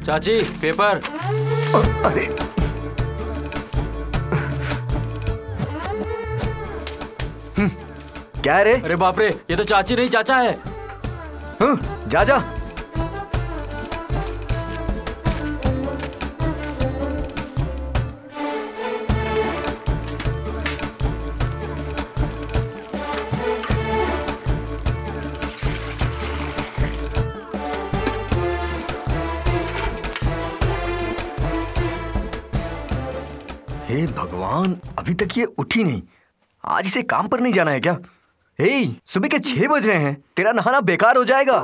चाची पेपर। अरे क्या है रे? अरे बाप रे, ये तो चाची नहीं चाचा है। जा जा। हे भगवान, अभी तक ये उठी नहीं। आज इसे काम पर नहीं जाना है क्या? हे, सुबह के 6 बज रहे हैं। तेरा नहाना बेकार हो जाएगा।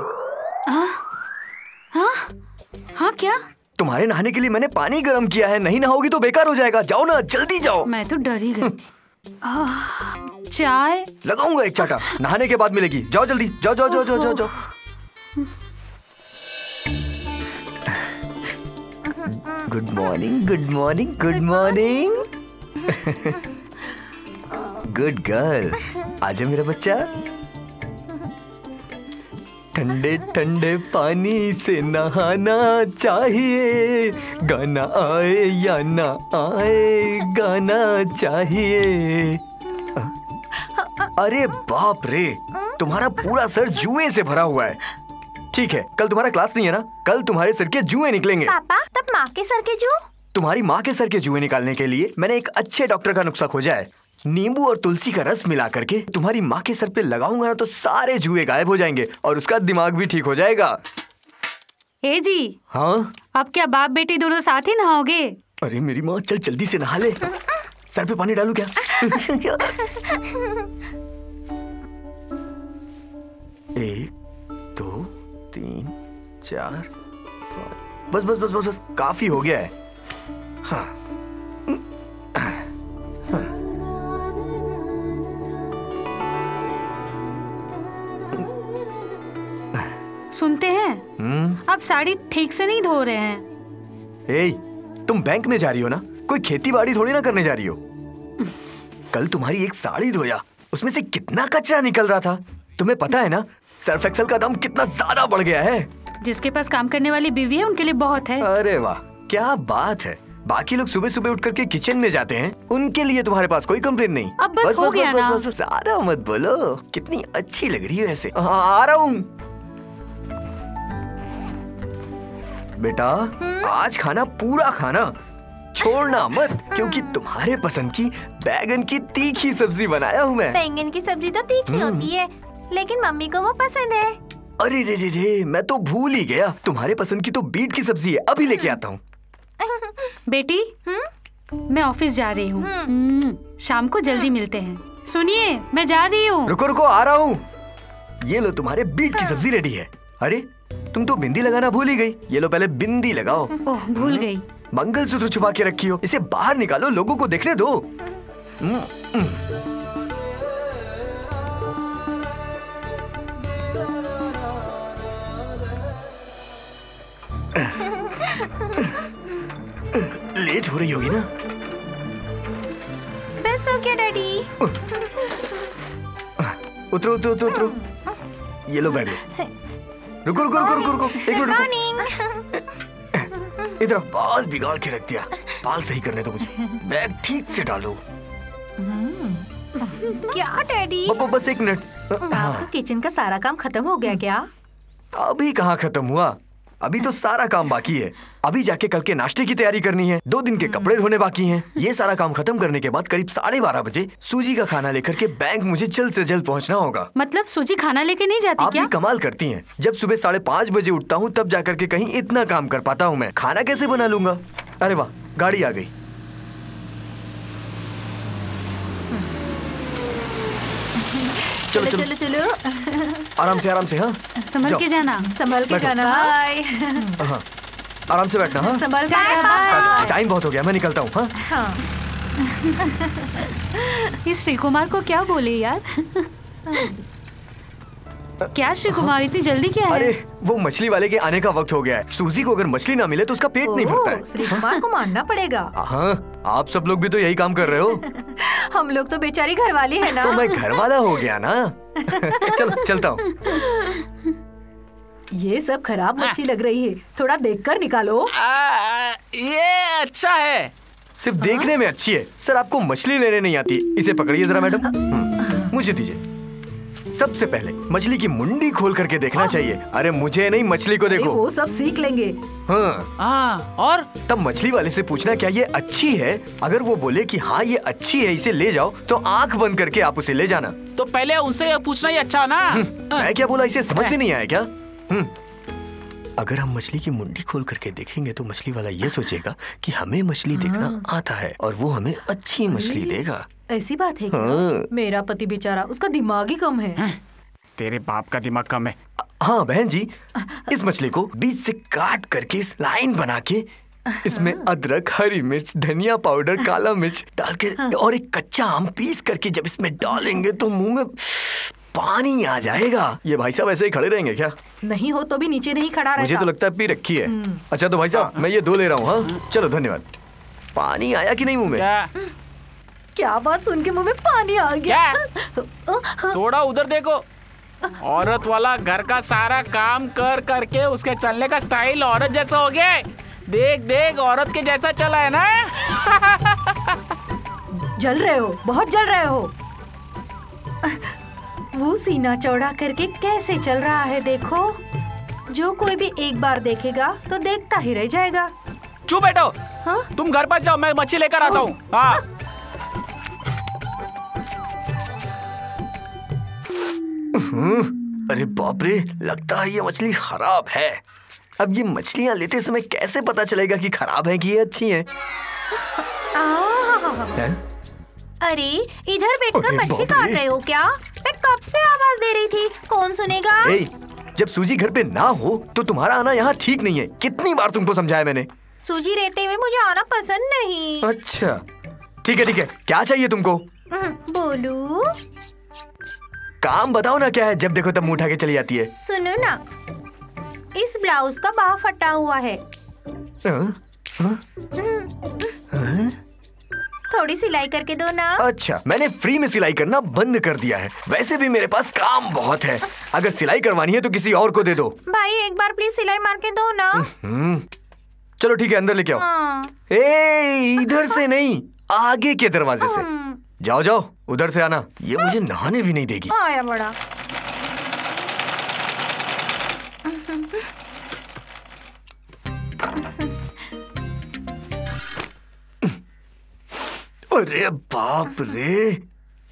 हाँ क्या? तुम्हारे नहाने के लिए मैंने पानी गर्म किया है। नहीं नहाओगी तो बेकार हो जाएगा। जाओ ना, जल्दी जाओ। मैं तो डर ही गई। चाय लगाऊंगा एक चाटा। नहाने के बाद मिलेगी। जाओ जल्दी, जाओ जाओ जाओ जाओ जाओ। Good morning, good morning, good morning. Good girl. आजा मेरा बच्चा। ठंडे ठंडे पानी से नहाना चाहिए, गाना आए या ना आए, गाना चाहिए। अरे बाप रे, तुम्हारा पूरा सर जुए से भरा हुआ है। ठीक है, कल तुम्हारा क्लास नहीं है ना? कल तुम्हारे सर के जुए निकलेंगे। पापा, तब माँ के सर के जू? तुम्हारी माँ के सर के जुए निकालने के लिए मैंने एक अच्छे डॉक्टर का नुस्खा खोजा है। नींबू और तुलसी का रस मिला करके तुम्हारी माँ के सर पे लगाऊंगा ना तो सारे जुए गायब हो जाएंगे और उसका दिमाग भी ठीक हो जाएगा। ए जी। हाँ? अब क्या बाप बेटी दोनों साथ ही नहाओगे? अरे मेरी माँ, चल जल्दी से नहा ले। सर पे पानी डालू क्या? 1 2 3 4 5। बस बस बस बस बस, काफी हो गया है। हाँ। सुनते हैं आप साड़ी ठीक से नहीं धो रहे हैं। ए, तुम बैंक में जा रही हो ना? कोई खेती बाड़ी थोड़ी ना करने जा रही हो। कल तुम्हारी एक साड़ी धोया, उसमें से कितना कचरा निकल रहा था। तुम्हें पता है ना सर्फ एक्सेल का दाम कितना ज्यादा बढ़ गया है। जिसके पास काम करने वाली बीवी है उनके लिए बहुत है। अरे वाह, क्या बात है। बाकी लोग सुबह सुबह उठ करके किचन में जाते हैं, उनके लिए तुम्हारे पास कोई कंप्लेन नहीं। अब बस हो गया ना। ज्यादा मत बोलो, कितनी अच्छी लग रही है ऐसे। आ रहा हूँ बेटा। आज खाना पूरा खाना, छोड़ना मत, क्योंकि तुम्हारे पसंद की बैगन की तीखी सब्जी बनाया हूँ मैं। बैंगन की सब्जी तो तीखी होती है, लेकिन मम्मी को वो पसंद है। अरे रे रे रे, मैं तो भूल ही गया। तुम्हारे पसंद की तो बीट की सब्जी है, अभी लेके आता हूँ। बेटी, मैं ऑफिस जा रही हूँ। शाम को जल्दी मिलते हैं। सुनिए, मैं जा रही हूँ। रुको रुको, आ रहा हूँ। ये लो, तुम्हारे बीट की सब्जी रेडी है। अरे तुम तो बिंदी लगाना भूल ही गई। ये लो, पहले बिंदी लगाओ। ओह, भूल गई। मंगलसूत्र छुपा के रखी हो, इसे बाहर निकालो, लोगों को देखने दो। लेट हो रही होगी ना? बस हो गया डैडी। उतरो उतरो उतरो उतरो। ये लो बैग। रुको रुको रुको रुको रुको, एक मिनट। इधर बाल बिगाड़ के रख दिया। बाल सही करने दो मुझे। बैग ठीक से डालो। क्या डैडी? बस 1 मिनट। आपका किचन का सारा काम खत्म हो गया क्या? अभी कहाँ खत्म हुआ? अभी तो सारा काम बाकी है। अभी जाके कल के नाश्ते की तैयारी करनी है, 2 दिन के कपड़े धोने बाकी हैं। ये सारा काम खत्म करने के बाद करीब 12:30 बजे सूजी का खाना लेकर के बैंक मुझे जल्द से जल्द पहुंचना होगा। मतलब सूजी खाना लेके नहीं जाती आप क्या? भी कमाल करती हैं। जब सुबह 5:30 बजे उठता हूँ तब जाकर के कहीं इतना काम कर पाता हूँ मैं। खाना कैसे बना लूंगा? अरे वाह, गाड़ी आ गई। चलो चलो चलो आराम से। हाँ, संभल के जाना। संभल के बैठो। जाना। बाय। हाँ, आराम से बैठना। हाँ, संभल के जाना। टाइम बहुत हो गया, मैं निकलता हूँ। हाँ, हाँ। इस श्री कुमार को क्या बोले यार? क्या श्री कुमार, इतनी जल्दी क्या है? अरे वो मछली वाले के आने का वक्त हो गया है। सूजी को अगर मछली ना मिले तो उसका पेट नहीं भरता है। श्री कुमार को मानना पड़ेगा। हाँ, आप सब लोग भी तो यही काम कर रहे हो। हम लोग तो बेचारी घरवाली है ना। तो मैं घर वाला हो गया ना। चलो चलता हूँ। ये सब खराब मच्छी लग रही है, थोड़ा देखकर निकालो। ये अच्छा है। सिर्फ देखने में अच्छी है सर, आपको मछली लेने नहीं आती। इसे पकड़िए जरा मैडम। मुझे दीजिए। सबसे पहले मछली की मुंडी खोल करके देखना चाहिए। अरे मुझे नहीं, मछली को देखो। वो सब सीख लेंगे। हाँ, और तब मछली वाले से पूछना क्या ये अच्छी है। अगर वो बोले कि हाँ ये अच्छी है, इसे ले जाओ, तो आंख बंद करके आप उसे ले जाना। तो पहले उनसे पूछना ही अच्छा ना। मैं क्या बोला, इसे समझ में नहीं आया क्या? अगर हम मछली की मुंडी खोल करके देखेंगे तो मछली वाला ये सोचेगा कि हमें मछली देखना आता है और वो हमें अच्छी मछली देगा। ऐसी बात है क्या? हाँ। मेरा पति बेचारा, उसका दिमाग ही कम है। तेरे बाप का दिमाग कम है। हाँ बहन जी, इस मछली को बीच से काट करके इस लाइन बना के इसमें अदरक, हरी मिर्च, धनिया पाउडर, काला मिर्च डाल के और एक कच्चा आम पीस करके जब इसमें डालेंगे तो मुंह में पानी आ जाएगा। ये भाई साहब ऐसे ही खड़े रहेंगे क्या? नहीं हो तो भी नीचे नहीं खड़ा रहता। मुझे तो लगता है पी रखी है। अच्छा तो भाई साहब मैं ये 2 ले रहा हूँ। हाँ चलो धन्यवाद। पानी आया कि नहीं मुंह में? क्या बात सुन के मुंह में पानी आ गया। थोड़ा उधर देखो। औरत वाला घर का सारा काम कर करके उसके चलने का स्टाइल औरत जैसा हो गया है। देख देख, औरत के जैसा चला है ना। जल रहे हो, बहुत जल रहे हो। वो सीना चौड़ा करके कैसे चल रहा है देखो। जो कोई भी एक बार देखेगा तो देखता ही रह जाएगा। चुप बैठो। हाँ? तुम घर पर जाओ, मैं मच्छी लेकर आता हूँ। हाँ। अरे बाप रे, लगता है ये मछली खराब है। अब ये मछलियाँ लेते समय कैसे पता चलेगा कि खराब है कि ये अच्छी हैं? अरे इधर बैठकर अरे मच्छी बाप काट रे। रहे हो क्या? मैं कब से आवाज दे रही थी, कौन सुनेगा? ए, जब सूजी घर पे ना हो तो तुम्हारा आना यहाँ ठीक नहीं है। कितनी बार तुमको समझाया मैंने। सूजी रहते हुए मुझे आना पसंद नहीं। अच्छा ठीक है, क्या चाहिए तुमको? बोलू। काम बताओ ना क्या है, जब देखो तब मुंह उठा के चली जाती है। सुनो ना, इस ब्लाउज का बाह फटा हुआ है। थोड़ी सिलाई करके दो ना। अच्छा, मैंने फ्री में सिलाई करना बंद कर दिया है। वैसे भी मेरे पास काम बहुत है। अगर सिलाई करवानी है तो किसी और को दे दो। भाई एक बार प्लीज सिलाई मार के दो ना। चलो ठीक है, अंदर लेके आओ। हाँ। ए, इधर से नहीं, आगे के दरवाजे से। जाओ जाओ, उधर से आना। ये मुझे नहाने भी नहीं देगी। आया बड़ा। अरे बाप रे,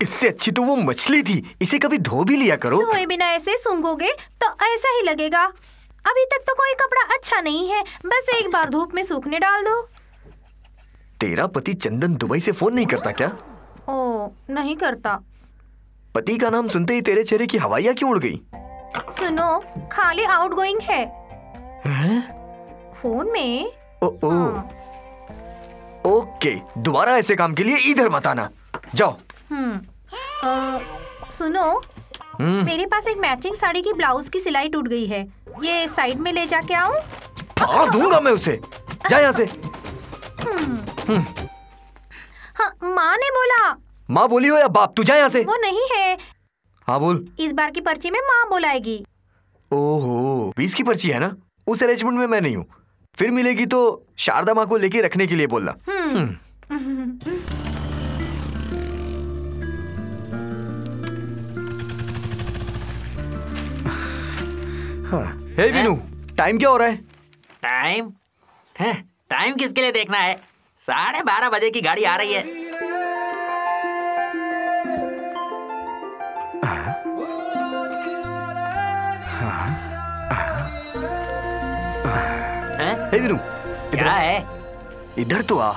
इससे अच्छी तो वो मछली थी। इसे कभी धो भी लिया करो। धोए बिना ऐसे सूंघोगे तो ऐसा ही लगेगा। अभी तक तो कोई कपड़ा अच्छा नहीं है, बस एक बार धूप में सूखने डाल दो। तेरा पति चंदन दुबई से फोन नहीं करता क्या? ओ, नहीं करता। पति का नाम सुनते ही तेरे चेहरे की हवाइयाँ क्यों उड़ गई? सुनो, खाली आउटगोइंग है। फोन में। ओ, ओके, दोबारा ऐसे काम के लिए इधर मत आना। जाओ। सुनो, मेरे पास एक मैचिंग साड़ी की ब्लाउज की सिलाई टूट गई है। ये साइड में ले जाके आऊं? फाड़ दूंगा मैं उसे। जा यहाँ से। हाँ, माँ ने बोला। माँ बोली हो या बाप? तू जा यहाँ से। वो नहीं है। हाँ बोल। इस बार की पर्ची में माँ बुलाएगी। ओहो, 20 की पर्ची है ना? उस अरेंजमेंट में मैं नहीं हूँ। फिर मिलेगी तो शारदा माँ को लेके रखने के लिए बोलना। हाँ। हे विनू, टाइम क्या हो रहा है? टाइम है, टाइम किसके लिए देखना है? 12:30 बजे की गाड़ी आ रही है। हे वीरू, क्या है? इधर तो आ।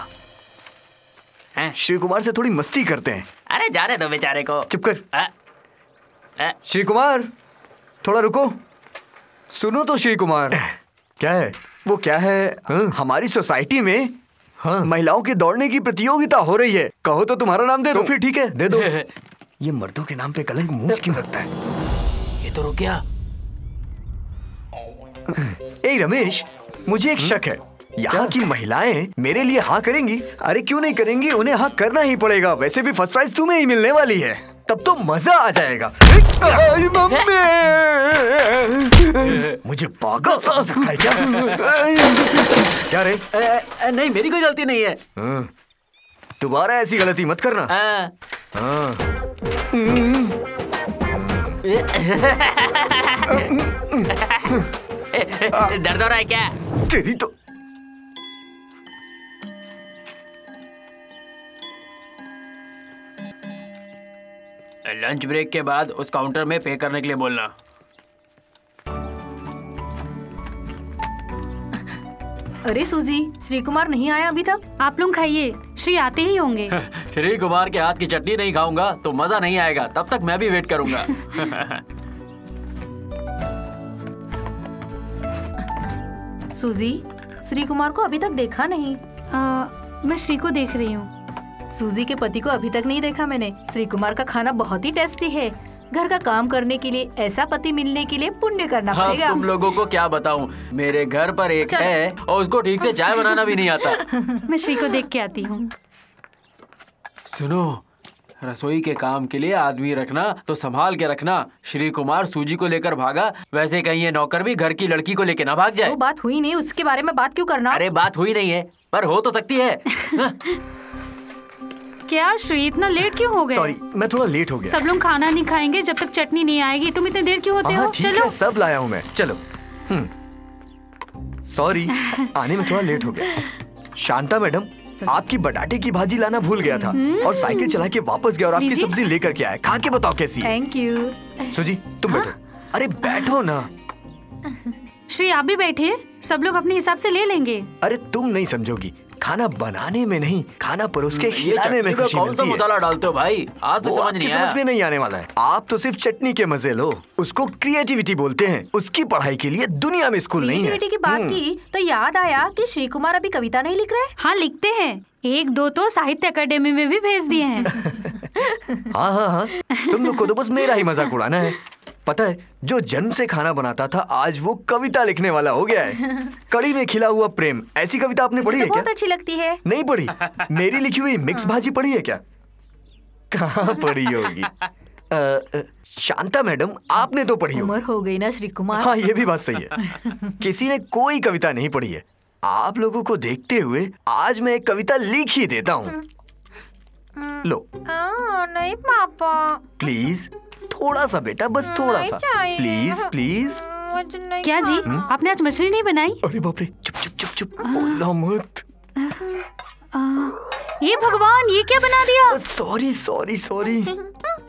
श्री कुमार से थोड़ी मस्ती करते हैं। अरे जाने दो बेचारे को। चुप कर। श्री कुमार, थोड़ा रुको। सुनो तो श्री कुमार। क्या है वो? क्या है? हमारी सोसाइटी में महिलाओं के दौड़ने की प्रतियोगिता हो रही है। कहो तो तुम्हारा नाम दे दो। फिर ठीक है, दे दो। ये मर्दों के नाम पे कलंक मुझ क्यों रखता है? ये तो रुक गया। ए रमेश, मुझे एक शक है। यहाँ की महिलाएं मेरे लिए हाँ करेंगी? अरे क्यों नहीं करेंगी, उन्हें हाँ करना ही पड़ेगा। वैसे भी फर्स्ट प्राइज तुम्हें ही मिलने वाली है, तब तो मजा आ जाएगा। मुझे पागल समझ रखा है क्या? क्या रे? नहीं, मेरी कोई गलती नहीं है। दोबारा ऐसी गलती मत करना। दर्द हो रहा है क्या? तेरी तो लंच ब्रेक के बाद उस काउंटर में पे करने के लिए बोलना। अरे सूजी, श्री कुमार नहीं आया अभी तक? आप लोग खाइए, श्री आते ही होंगे। श्री कुमार के हाथ की चटनी नहीं खाऊंगा तो मजा नहीं आएगा। तब तक मैं भी वेट करूंगा। सूजी, श्री कुमार को अभी तक देखा नहीं। मैं श्री को देख रही हूँ। सूजी के पति को अभी तक नहीं देखा मैंने। श्री कुमार का खाना बहुत ही टेस्टी है। घर का काम करने के लिए ऐसा पति मिलने के लिए पुण्य करना पड़ेगा। तुम लोगों को क्या बताऊं, मेरे घर पर एक है और उसको ठीक से चाय बनाना भी नहीं आता। मैं श्री को देख के आती हूँ। सुनो, रसोई के काम के लिए आदमी रखना तो संभाल के रखना। श्री कुमार सूजी को लेकर भागा, वैसे कहीं ये नौकर भी घर की लड़की को लेकर ना भाग जाए। वो बात हुई नहीं, उसके बारे में बात क्यों करना? अरे बात हुई नहीं है, पर हो तो सकती है। क्या श्री, इतना लेट क्यों हो गए? सॉरी, मैं थोड़ा लेट हो गया। सब लोग खाना नहीं खाएंगे जब तक चटनी नहीं आएगी। तुम इतने देर क्यों होते हो? चलो, सब लाया हूँ मैं। चलो। सॉरी, आने में थोड़ा लेट हो गया। शांता मैडम, आपकी बटाटे की भाजी लाना भूल गया था और साइकिल चला के वापस गया और आपकी सब्जी लेकर के आया। खा के बताओ कैसी? Thank you. सुजी, तुम बैठो। अरे बैठो ना। श्री आप भी बैठिए, सब लोग अपने हिसाब से ले लेंगे। अरे तुम नहीं समझोगी, खाना बनाने में नहीं, खाना परोस के खिलाने में खुशी कौन मिलती सा है। मसाला डालते हो भाई? आज तो समझ नहीं आया। समझ में नहीं आने वाला है। आप तो सिर्फ चटनी के मजे लो। उसको क्रिएटिविटी बोलते हैं। उसकी पढ़ाई के लिए दुनिया में स्कूल नहीं है। क्रिएटिविटी की बात की तो याद आया कि श्री कुमार अभी कविता नहीं लिख रहे। हाँ, लिखते हैं। 1-2 तो साहित्य अकेडमी में भी भेज दिए हैं। हाँ हाँ हाँ, तुम लोग को तो बस मेरा ही मजाक उड़ाना है। पता है, जो जन्म से खाना बनाता था आज वो कविता लिखने वाला हो गया है। कड़ी में खिला हुआ प्रेम, ऐसी कविता आपने पढ़ी है क्या? बहुत अच्छी लगती है। नहीं पढ़ी? मेरी लिखी हुई मिक्स भाजी पढ़ी है क्या? कहाँ पढ़ी होगी? शांता मैडम, आपने तो पढ़ी होगी। उम्र हो गई ना श्री कुमार। हाँ, ये भी बात सही है। किसी ने कोई कविता नहीं पढ़ी है। आप लोगों को देखते हुए आज मैं एक कविता लिख ही देता हूँ। लो। नहीं पापा, प्लीज थोड़ा सा बेटा, बस थोड़ा सा, प्लीज प्लीज। क्या जी, आपने आज मछली नहीं बनाई? अरे बाप रे, चुप चुप चुप चुप, बोलना मत। ये भगवान, ये क्या बना दिया? Sorry sorry sorry.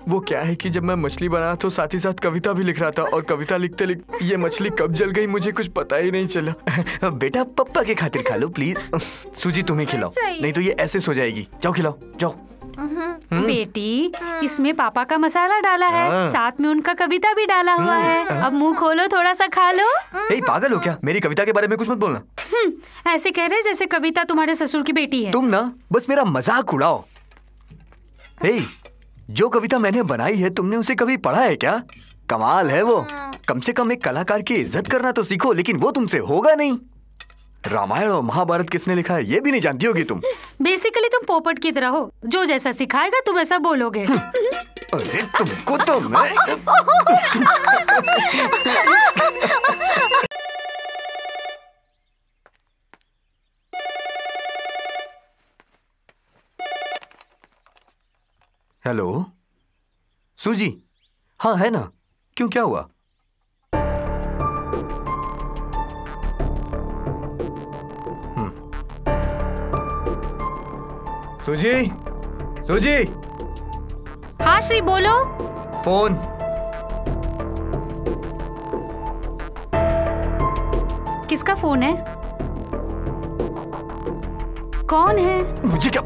वो क्या है कि जब मैं मछली बना तो साथ ही साथ कविता भी लिख रहा था और कविता लिखते लिखते ये मछली कब जल गई मुझे कुछ पता ही नहीं चला। बेटा पप्पा के खातिर खा लो प्लीज। सूजी तुम्हें खिलाओ, नहीं तो ये ऐसे सो जाएगी। जाओ खिलाओ, जाओ। बेटी, इसमें पापा का मसाला डाला है, साथ में उनका कविता भी डाला हुआ है। अब मुंह खोलो, थोड़ा सा खा लो। पागल हो क्या? मेरी कविता के बारे में कुछ मत बोलना। ऐसे कह रहे जैसे कविता तुम्हारे ससुर की बेटी है। तुम ना बस मेरा मजाक उड़ाओ। जो कविता मैंने बनाई है तुमने उसे कभी पढ़ा है क्या? कमाल है वो। कम से कम एक कलाकार की इज्जत करना तो सीखो, लेकिन वो तुमसे होगा नहीं। रामायण और महाभारत किसने लिखा है ये भी नहीं जानती होगी तुम। बेसिकली तुम पोपट की तरह हो, जो जैसा सिखाएगा तुम ऐसा बोलोगे। अरे तुमको तो मैं हेलो सूजी, हाँ है ना, क्यों क्या हुआ? सूजी, सूजी, हाँ श्री बोलो। फोन। किसका फोन है? कौन है? मुझे क्या,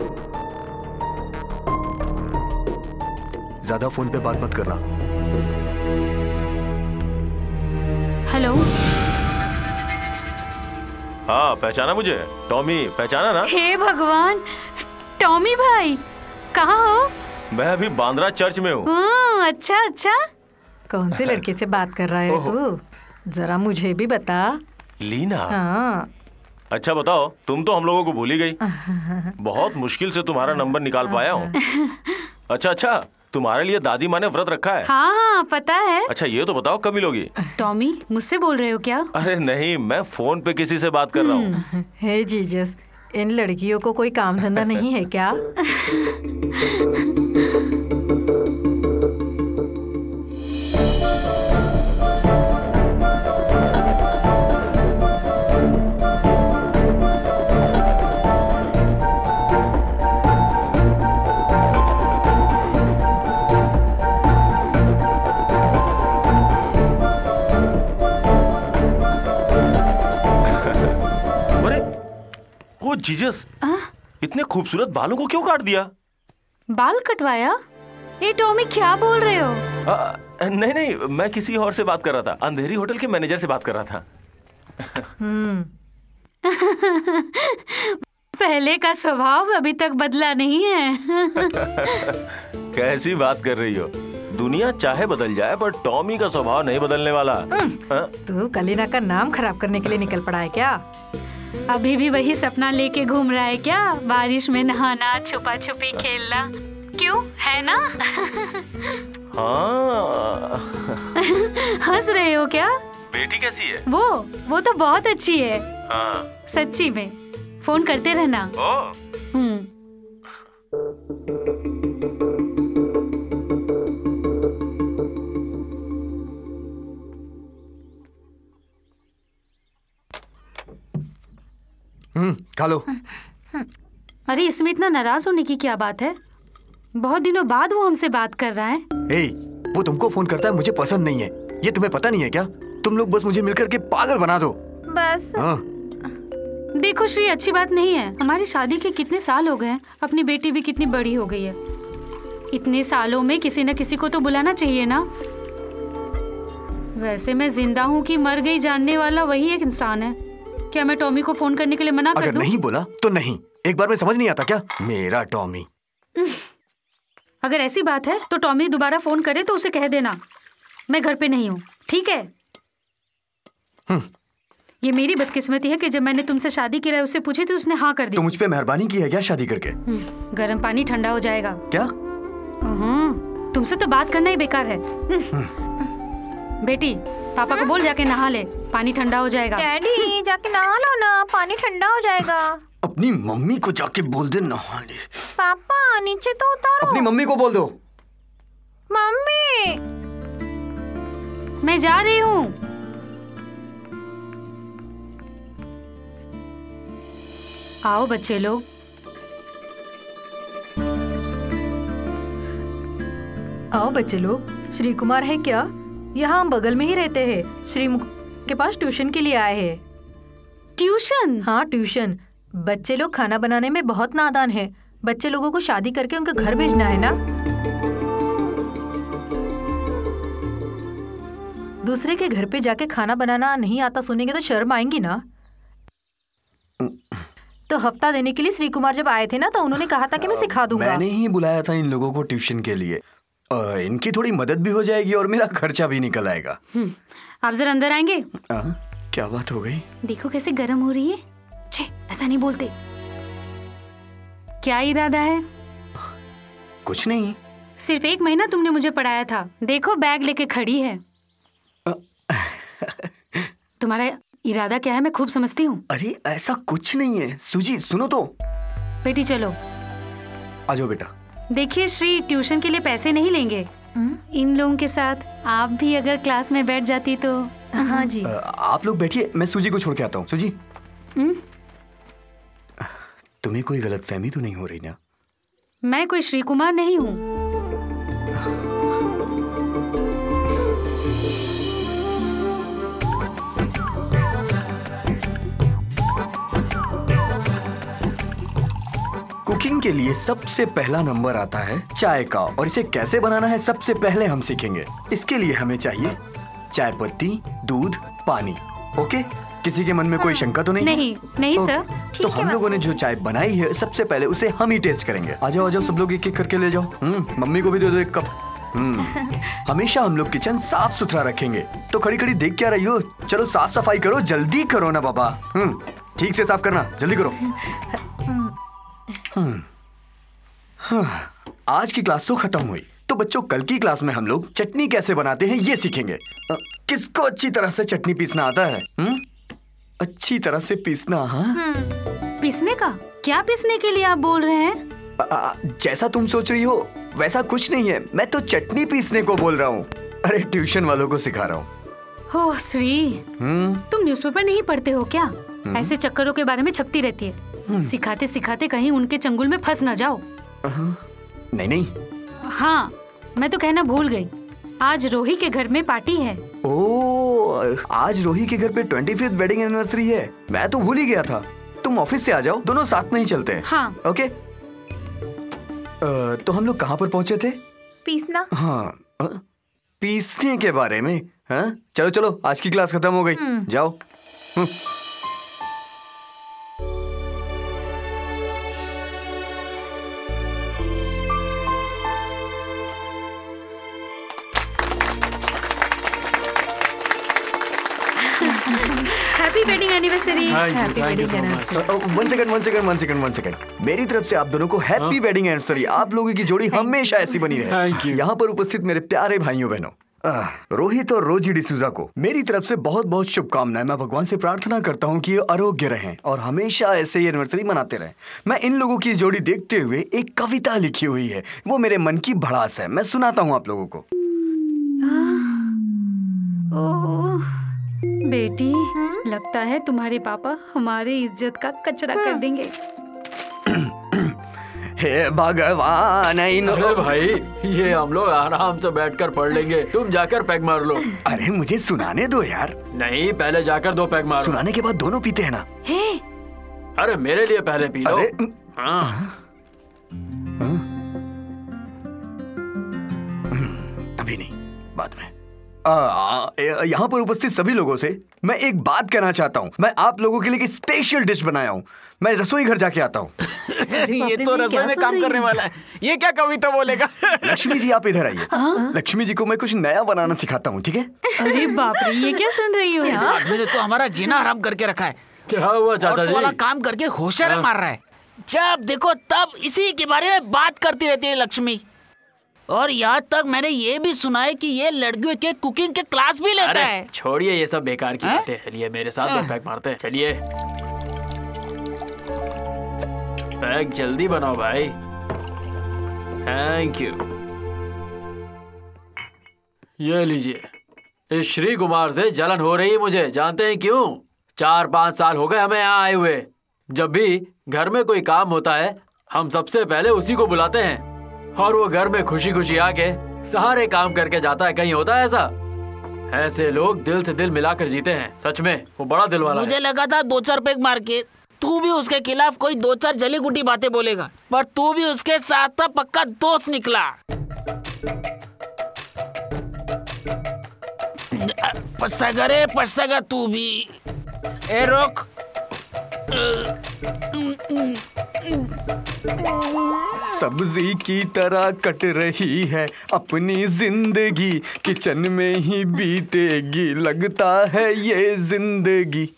ज्यादा फोन पे बात मत करना। हेलो। हाँ, पहचाना मुझे? टॉमी पहचाना ना? हे भगवान, टॉमी भाई कहाँ हो? मैं अभी बांद्रा चर्च में हूँ। अच्छा अच्छा। कौन से लड़के से बात कर रहा है तू? जरा मुझे भी बता। लीना? हाँ। अच्छा बताओ, तुम तो हम लोगों को भूल ही गई। बहुत मुश्किल से तुम्हारा नंबर निकाल पाया हूँ। अच्छा, तुम्हारे लिए दादी माँ ने व्रत रखा है। हाँ हाँ पता है। अच्छा ये तो बताओ कब मिलोगी? टॉमी मुझसे बोल रहे हो क्या? अरे नहीं, मैं फोन पे किसी से बात कर रहा हूँ। हे जीजस, इन लड़कियों को कोई काम धंधा नहीं है क्या? जीजस, इतने खूबसूरत बालों को क्यों काट दिया? बाल कटवाया? ए टॉमी क्या बोल रहे हो? नहीं, मैं किसी और से बात कर रहा था। अंधेरी होटल के मैनेजर से बात कर रहा था। पहले का स्वभाव अभी तक बदला नहीं है। कैसी बात कर रही हो? दुनिया चाहे बदल जाए पर टॉमी का स्वभाव नहीं बदलने वाला। तू कलीना का नाम खराब करने के लिए निकल पड़ा है क्या? अभी भी वही सपना लेके घूम रहा है क्या? बारिश में नहाना, छुपा छुपी खेलना, क्यों है ना? हाँ। हंस रहे हो क्या? बेटी कैसी है? वो तो बहुत अच्छी है। हाँ। सच्ची में। फोन करते रहना। खा लो। अरे इसमें इतना नाराज होने की क्या बात है? बहुत दिनों बाद वो हमसे बात कर रहा है। वो तुमको फोन करता है, मुझे पसंद नहीं है। ये तुम्हें पता नहीं है क्या? तुम लोग बस मुझे मिलकर के पागल बना दो बस। देखो श्री, अच्छी बात नहीं है। हमारी शादी के कितने साल हो गए हैं, अपनी बेटी भी कितनी बड़ी हो गई है। इतने सालों में किसी न किसी को तो बुलाना चाहिए ना। वैसे मैं जिंदा हूँ कि मर गई जानने वाला वही एक इंसान है। क्या मैं टॉमी को फोन करने के लिए मना कर दूं? अगर नहीं बोला तो नहीं। एक बार में समझ नहीं आता क्या? मेरा टॉमी। अगर ऐसी बात है तो टॉमी दोबारा फोन करे तो उसे कह देना मैं घर पे नहीं हूँ, ठीक है? ये मेरी बदकिस्मती है कि जब मैंने तुमसे शादी की राय उससे पूछी तो उसने हाँ कर दी। तो मुझ पे मेहरबानी की है क्या शादी करके? गर्म पानी ठंडा हो जाएगा। क्या? तुमसे तो बात करना ही बेकार है। बेटी, पापा को बोल जाके नहा ले, पानी ठंडा हो जाएगा। डैडी जाके नहा लो ना, पानी ठंडा हो जाएगा। अपनी मम्मी को जाके बोल दे नहा ले। पापा नीचे तो उतारो। अपनी मम्मी को बोल दो। मम्मी मैं जा रही हूँ। आओ बच्चे लोग। आओ बच्चे लोग। श्री कुमार है क्या? यहाँ हम बगल में ही रहते हैं। श्री के पास ट्यूशन के लिए आए हैं। ट्यूशन? हाँ ट्यूशन। बच्चे लोग खाना बनाने में बहुत नादान है। बच्चे लोगों को शादी करके उनके घर भेजना है ना। दूसरे के घर पे जाके खाना बनाना नहीं आता सुनेंगे तो शर्म आएंगी ना। तो हफ्ता देने के लिए श्री कुमार जब आए थे ना तो उन्होंने कहा था कि मैं सिखा दूंगा। मैंने ही बुलाया था इन लोगों को ट्यूशन के लिए। इनकी थोड़ी मदद भी हो जाएगी और मेरा खर्चा भी निकल आएगा। आप जरा अंदर आएंगे? क्या बात हो गई? देखो कैसे गर्म हो रही है। छे, ऐसा नहीं बोलते। क्या इरादा है? कुछ नहीं। सिर्फ 1 महीना तुमने मुझे पढ़ाया था, देखो बैग लेके खड़ी है। तुम्हारा इरादा क्या है मैं खूब समझती हूँ। अरे ऐसा कुछ नहीं है। सूजी सुनो तो। बेटी चलो। आ जाओ बेटा। देखिए श्री ट्यूशन के लिए पैसे नहीं लेंगे। इन लोगों के साथ आप भी अगर क्लास में बैठ जाती तो। हाँ जी। आप लोग बैठिए, मैं सूजी को छोड़ के आता हूँ। सूजी, तुम्हें कोई गलतफहमी तो नहीं हो रही ना? मैं कोई श्री कुमार नहीं हूँ। कुकिंग के लिए सबसे पहला नंबर आता है चाय का, और इसे कैसे बनाना है सबसे पहले हम सीखेंगे। इसके लिए हमें चाहिए चाय पत्ती, दूध, पानी। ओके, किसी के मन में कोई शंका तो नहीं? नहीं ओके, सर। तो हम लोगों ने जो चाय बनाई है सबसे पहले उसे हम ही टेस्ट करेंगे। आ जाओ सब लोग एक एक करके ले जाओ। मम्मी को भी दे दो एक कप। हमेशा हम लोग किचन साफ सुथरा रखेंगे, तो खड़ी खड़ी देख क्या रही हो? चलो साफ सफाई करो, जल्दी करो ना बाबा। ठीक से साफ करना, जल्दी करो। आज की क्लास तो खत्म हुई, तो बच्चों कल की क्लास में हम लोग चटनी कैसे बनाते हैं ये सीखेंगे। किसको अच्छी तरह से चटनी पीसना आता है? अच्छी तरह से पीसना? हाँ, पीसने का? क्या पीसने के लिए आप बोल रहे हैं? जैसा तुम सोच रही हो वैसा कुछ नहीं है, मैं तो चटनी पीसने को बोल रहा हूँ। अरे ट्यूशन वालों को सिखा रहा हूँ। हो श्री, तुम न्यूज़पेपर नहीं पढ़ते हो क्या? ऐसे चक्करों के बारे में छपती रहती है। सिखाते सिखाते कहीं उनके चंगुल में फंस ना जाओ। नहीं। हाँ, मैं तो कहना भूल गई, आज रोही के घर में पार्टी है। ओह, आज रोही के घर पे 25th वेडिंग एनिवर्सरी है। मैं तो भूल ही गया था। तुम ऑफिस से आ जाओ, दोनों साथ में ही चलते हैं। हाँ। ओके। तो हम लोग कहाँ पर पहुँचे थे? पीसना। हाँ, पीसने के बारे में। हाँ, चलो आज की क्लास खत्म हो गई, जाओ। Happy wedding anniversary. Thank you so much. One second. मेरी तरफ से आप दोनों को हैप्पी वेडिंग एनिवर्सरी। आप लोगों की जोड़ी हमेशा ऐसी बनी रहे। Thank you. यहाँ पर उपस्थित मेरे प्यारे भाइयों बहनों, रोहित और रोजी डिसूजा को मेरी तरफ से बहुत बहुत शुभकामनाएं। मैं भगवान से प्रार्थना करता हूँ कि ये आरोग्य रहें और हमेशा ऐसे ही एनिवर्सरी मनाते रहें। मैं इन लोगों की जोड़ी देखते हुए एक कविता लिखी हुई है, वो मेरे मन की भड़ास है। मैं सुनाता हूँ आप लोगों को। बेटी, लगता है तुम्हारे पापा हमारी इज्जत का कचरा कर देंगे। हे भगवान। अरे भाई, ये हम लोग आराम से बैठकर पढ़ लेंगे, तुम जाकर पैग मार लो। अरे मुझे सुनाने दो यार। नहीं, पहले जाकर 2 पैग मारो। सुनाने के बाद दोनों पीते हैं ना? अरे मेरे लिए पहले पी लो। अरे अभी नहीं, बाद में। यहाँ पर उपस्थित सभी लोगों से मैं एक बात कहना चाहता हूँ। मैं आप लोगों के लिए एक स्पेशल डिश बनाया हूँ। मैं रसोई घर जाके आता हूँ। ये तो रसोई में काम करने वाला है। ये क्या कविता बोलेगा? लक्ष्मी जी आप इधर आइए। लक्ष्मी जी को मैं कुछ नया बनाना सिखाता हूँ, ठीक है? अरे बाप रे, ये क्या सुन रही हो? इस आदमी ने तो हमारा जीना हराम करके रखा है। क्या हुआ चाचा औरत जी? वाला काम करके होशियार मार रहा है। जब देखो तब इसी के बारे में बात करती रहती है लक्ष्मी। और यहाँ तक मैंने ये भी सुना है कि ये लड़कियों के कुकिंग के क्लास भी लेता है। छोड़िए ये सब बेकार की बातें। चलिए मेरे साथ 2 पैग मारते हैं। चलिए पैग जल्दी बनाओ भाई। Thank you. ये लीजिए। इस श्री कुमार से जलन हो रही है मुझे, जानते हैं क्यों? 4-5 साल हो गए हमें यहाँ आए हुए। जब भी घर में कोई काम होता है हम सबसे पहले उसी को बुलाते हैं, और वो घर में खुशी खुशी आके सारे काम करके जाता है। कहीं होता है ऐसा? ऐसे लोग दिल से दिल मिलाकर जीते हैं। सच में वो बड़ा दिल वाला है। मुझे लगा था 2-4 पैग मार के तू भी उसके खिलाफ कोई 2-4 जली गुटी बातें बोलेगा, पर तू भी उसके साथ पक्का दोस्त निकला। पसगा तू भी। ए रोक। सब्जी की तरह कट रही है अपनी जिंदगी, किचन में ही बीतेगी लगता है ये जिंदगी।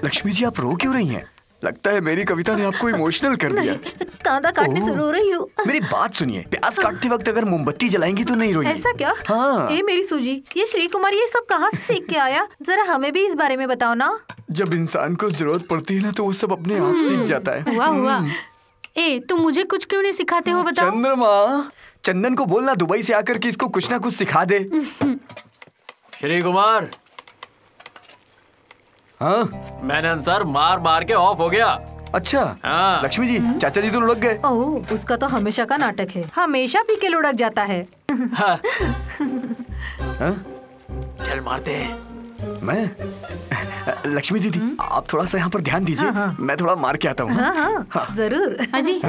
लक्ष्मी जी आप रो क्यों रही हैं? लगता है मेरी कविता ने आपको इमोशनल कर दिया। कांदा काटने से रो रही हूँ। मेरी बात सुनिए, प्याज काटते वक्त अगर मोमबत्ती जलाएंगी तो नहीं रोइए। ऐसा क्या? हाँ। ए मेरी सूजी, ये श्री कुमार ये सब कहाँ से सीख के आया? जरा हमें भी इस बारे में बताओ ना। जब इंसान को जरूरत पड़ती है ना तो वो सब अपने आप सीख जाता है। हुआ। ए, तुम मुझे कुछ क्यों नहीं सिखाते हो बताओ? चंद्रमा, चंदन को बोलना दुबई से आकर के इसको कुछ ना कुछ सिखा दे। श्री कुमार। हाँ? मैंने आंसर मार मार के ऑफ हो गया। अच्छा हाँ। लक्ष्मी जी, चाचा जी तो लुढ़क गए। ओह, उसका तो हमेशा का नाटक है, हमेशा पी के लुढ़क जाता है। हाँ, हाँ? चल मारते हैं। मैं लक्ष्मी दीदी, आप थोड़ा सा यहाँ पर ध्यान दीजिए। हाँ। मैं थोड़ा मार के आता हूँ। हाँ, जरूर। अजी,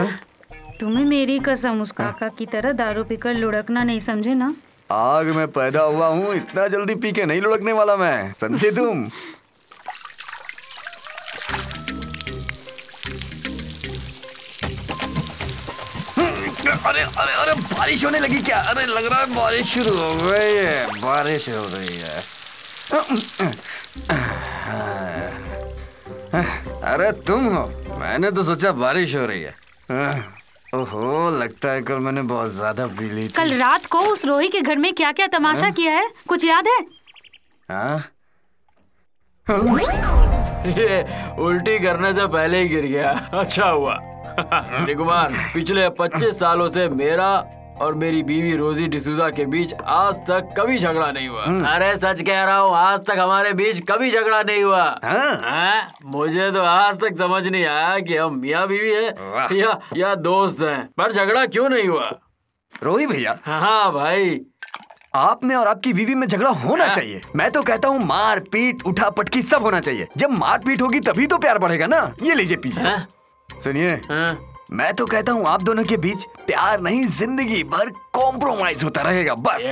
तुम्हें मेरी कसम उस काका की तरह दारू पीकर लुढ़कना नहीं, समझे ना? आग में पैदा हुआ हूँ, इतना जल्दी पी के नहीं लुढ़कने वाला मैं, समझे तुम? अरे अरे अरे, बारिश होने लगी क्या? अरे लग रहा है बारिश शुरू हो गई है, बारिश हो रही है। अरे तुम हो? मैंने तो सोचा बारिश हो रही है। ओहो, लगता है कल मैंने बहुत ज्यादा पी ली थी। कल रात को उस रोही के घर में क्या क्या तमाशा किया है, कुछ याद है? हाँ? ये उल्टी करने से पहले ही गिर गया। अच्छा हुआ। श्री कुमार, पिछले 25 सालों से मेरा और मेरी बीवी रोजी डिसूजा के बीच आज तक कभी झगड़ा नहीं हुआ। अरे सच कह रहा हूँ, आज तक हमारे बीच कभी झगड़ा नहीं हुआ। हाँ? मुझे तो आज तक समझ नहीं आया कि हम मियाँ बीवी है या दोस्त हैं, पर झगड़ा क्यों नहीं हुआ। रोही भैया, हाँ भाई, आप में और आपकी बीवी में झगड़ा होना चाहिए। मैं तो कहता हूँ मार पीट उठा पटकी सब होना चाहिए। जब मार पीट होगी तभी तो प्यार बढ़ेगा ना। ये लीजिए पीछे। सुनिए, मैं तो कहता हूँ आप दोनों के बीच प्यार नहीं, जिंदगी भर कॉम्प्रोमाइज होता रहेगा बस।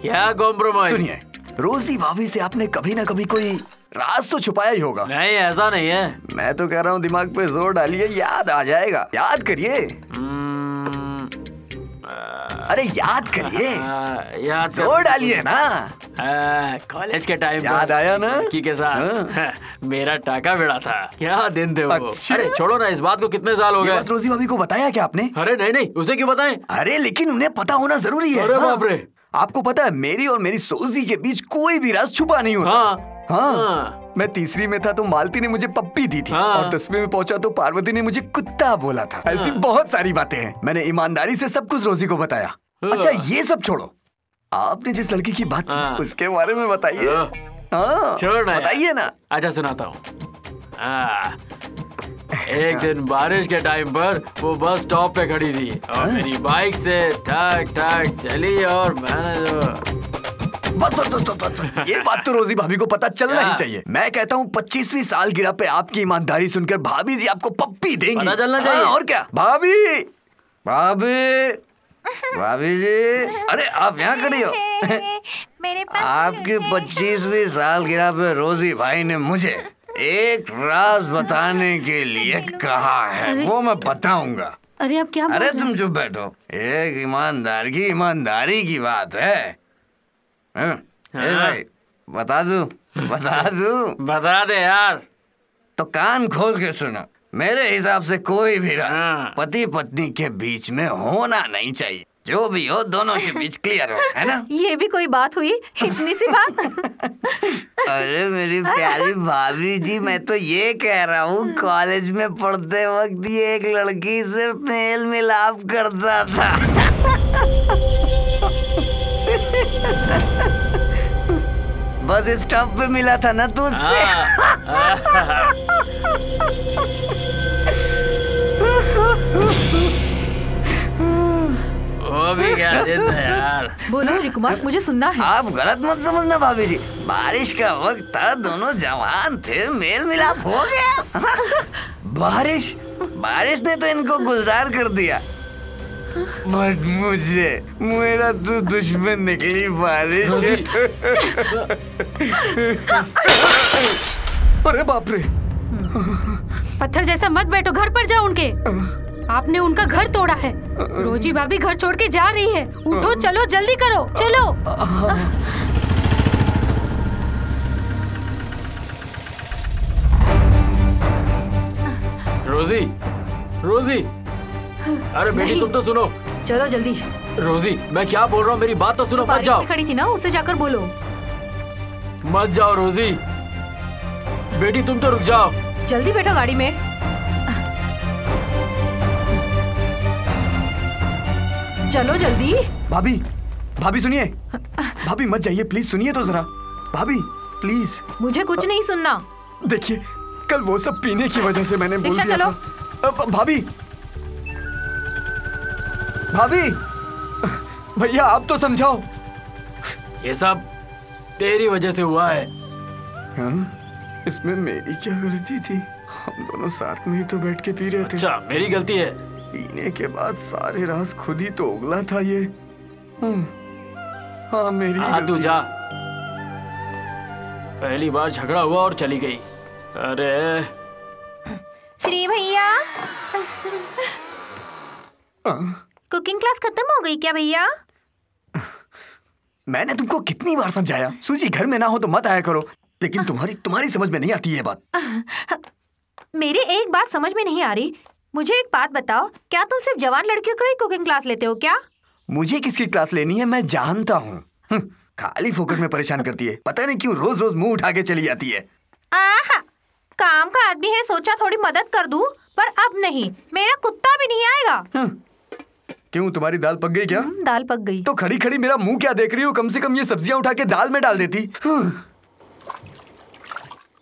क्या कॉम्प्रोमाइज? सुनिए, रोजी भाभी से आपने कभी ना कभी कोई राज तो छुपाया ही होगा। नहीं, ऐसा नहीं है। मैं तो कह रहा हूँ दिमाग पे जोर डालिए, याद आ जाएगा। याद करिए। अरे याद करिए, याद जोर डालिए ना। कॉलेज के टाइम याद आया ना? लड़की के साथ मेरा टाका भिड़ा था। क्या दिन थे वो। अच्छा। अरे छोड़ो ना इस बात को, कितने साल हो ये गए। बात रोजी भाभी को बताया क्या आपने? अरे नहीं नहीं, उसे क्यों बताएं? अरे लेकिन उन्हें पता होना जरूरी है। अरे हाँ। बाप रे। आपको पता है मेरी और मेरी सोजी के बीच कोई भी राज छुपा नहीं होता। हाँ। मैं तीसरी में था तो मालती ने मुझे पप्पी दी थी। और 10वीं में पहुंचा तो पार्वती ने मुझे कुत्ता बोला था। ऐसी बहुत सारी बातें हैं। मैंने ईमानदारी से सब कुछ रोजी को बताया। अच्छा ये सब छोड़ो, आपने जिस लड़की की बात की उसके बारे में बताइए। हाँ, बताइए ना। अच्छा सुनाता हूँ। एक दिन बारिश के टाइम पर वो बस स्टॉप पे खड़ी थी और मेरी बाइक से ठक ठक चली और मैंने जो बस ये बात तो रोजी भाभी को पता चलना ही चाहिए। मैं कहता हूँ 25वीं सालगिरह पे आपकी ईमानदारी सुनकर भाभी जी आपको पप्पी देंगी। पता चलना चाहिए। और क्या। भाभी भाभी भाभी जी, अरे आप यहाँ खड़ी हो। मेरे पास आपकी 25वीं सालगिरह पे रोजी भाई ने मुझे एक राज बताने के लिए कहा है, वो मैं बताऊंगा। अरे आप क्या बोल अरे रहे हैं? तुम चुप बैठो। एक ईमानदारी की बात है। भाई बता दूं? बता दे यार। तो कान खोल के सुनो। मेरे हिसाब से कोई भी राज पति पत्नी के बीच में होना नहीं चाहिए। जो भी हो दोनों के बीच क्लियर हो, है ना? ये भी कोई बात हुई, इतनी सी बात। अरे मेरी प्यारी भाभी जी, मैं तो ये कह रहा हूँ कॉलेज में पढ़ते वक्त ये एक लड़की से मेल मिलाप करता था। बस स्टॉप पे मिला था ना तू उससे। वो भी क्या दिन था यार। बोलो श्री कुमार, मुझे सुनना है। आप गलत मत समझना भाभी जी, बारिश का वक्त था, दोनों जवान थे, मेल मिलाप हो गया। बारिश ने तो इनको गुलजार कर दिया, बट मुझे मेरा तो दुश्मन निकली बारिश। अरे बाप रे। पत्थर जैसा मत बैठो, घर पर जाओ उनके। आपने उनका घर तोड़ा है। रोजी भाभी घर छोड़ के जा रही है। उठो, चलो, जल्दी करो, चलो। रोजी, अरे बेटी तुम तो सुनो। चलो जल्दी। रोजी, मैं क्या बोल रहा हूँ, मेरी बात तो सुनो। मत जाओ। खड़ी थी ना, उसे जाकर बोलो। मत जाओ रोजी। बेटी तुम तो रुक जाओ। जल्दी बैठो गाड़ी में। चलो जल्दी। भाभी सुनिए। भाभी मत जाइए प्लीज, सुनिए तो जरा। भाभी प्लीज। मुझे कुछ नहीं सुनना। देखिए कल वो सब पीने की वजह से मैंने बोल रिक्शा दिया चलो। था। भाभी, भाभी, भैया आप तो समझाओ। ये सब तेरी वजह से हुआ है। हाँ? इसमें मेरी क्या गलती थी? हम दोनों साथ में ही तो बैठ के पी रहे थे। अच्छा, मेरी गलती है। पीने के बाद सारे राज खुद ही तो उगला था ये। हाँ मेरी हाँ, तू गलती। जा। पहली बार झगड़ा हुआ और चली गई। अरे श्री भैया, कुकिंग क्लास खत्म हो गई क्या भैया? मैंने तुमको कितनी बार समझाया, सूजी घर में ना हो तो मत आया करो, लेकिन तुम्हारी समझ में नहीं आती ये बात। मेरी एक बात समझ में नहीं आ रही। मुझे एक बात बताओ, क्या तुम सिर्फ जवान लड़कियों को ही कुकिंग क्लास लेते हो क्या? मुझे किसकी क्लास लेनी है मैं जानता हूँ। खाली फोकट में परेशान करती है, पता नहीं क्यों रोज रोज मुंह उठा के चली जाती है। आहा, काम का आदमी है, सोचा थोड़ी मदद कर दूं, पर अब नहीं, मेरा कुत्ता भी नहीं आएगा। क्यों, तुम्हारी दाल पक गई क्या? दाल पक गई। तो खड़ी खड़ी मेरा मुंह क्या देख रही हो? कम से कम ये सब्जियां उठा के दाल में डाल देती।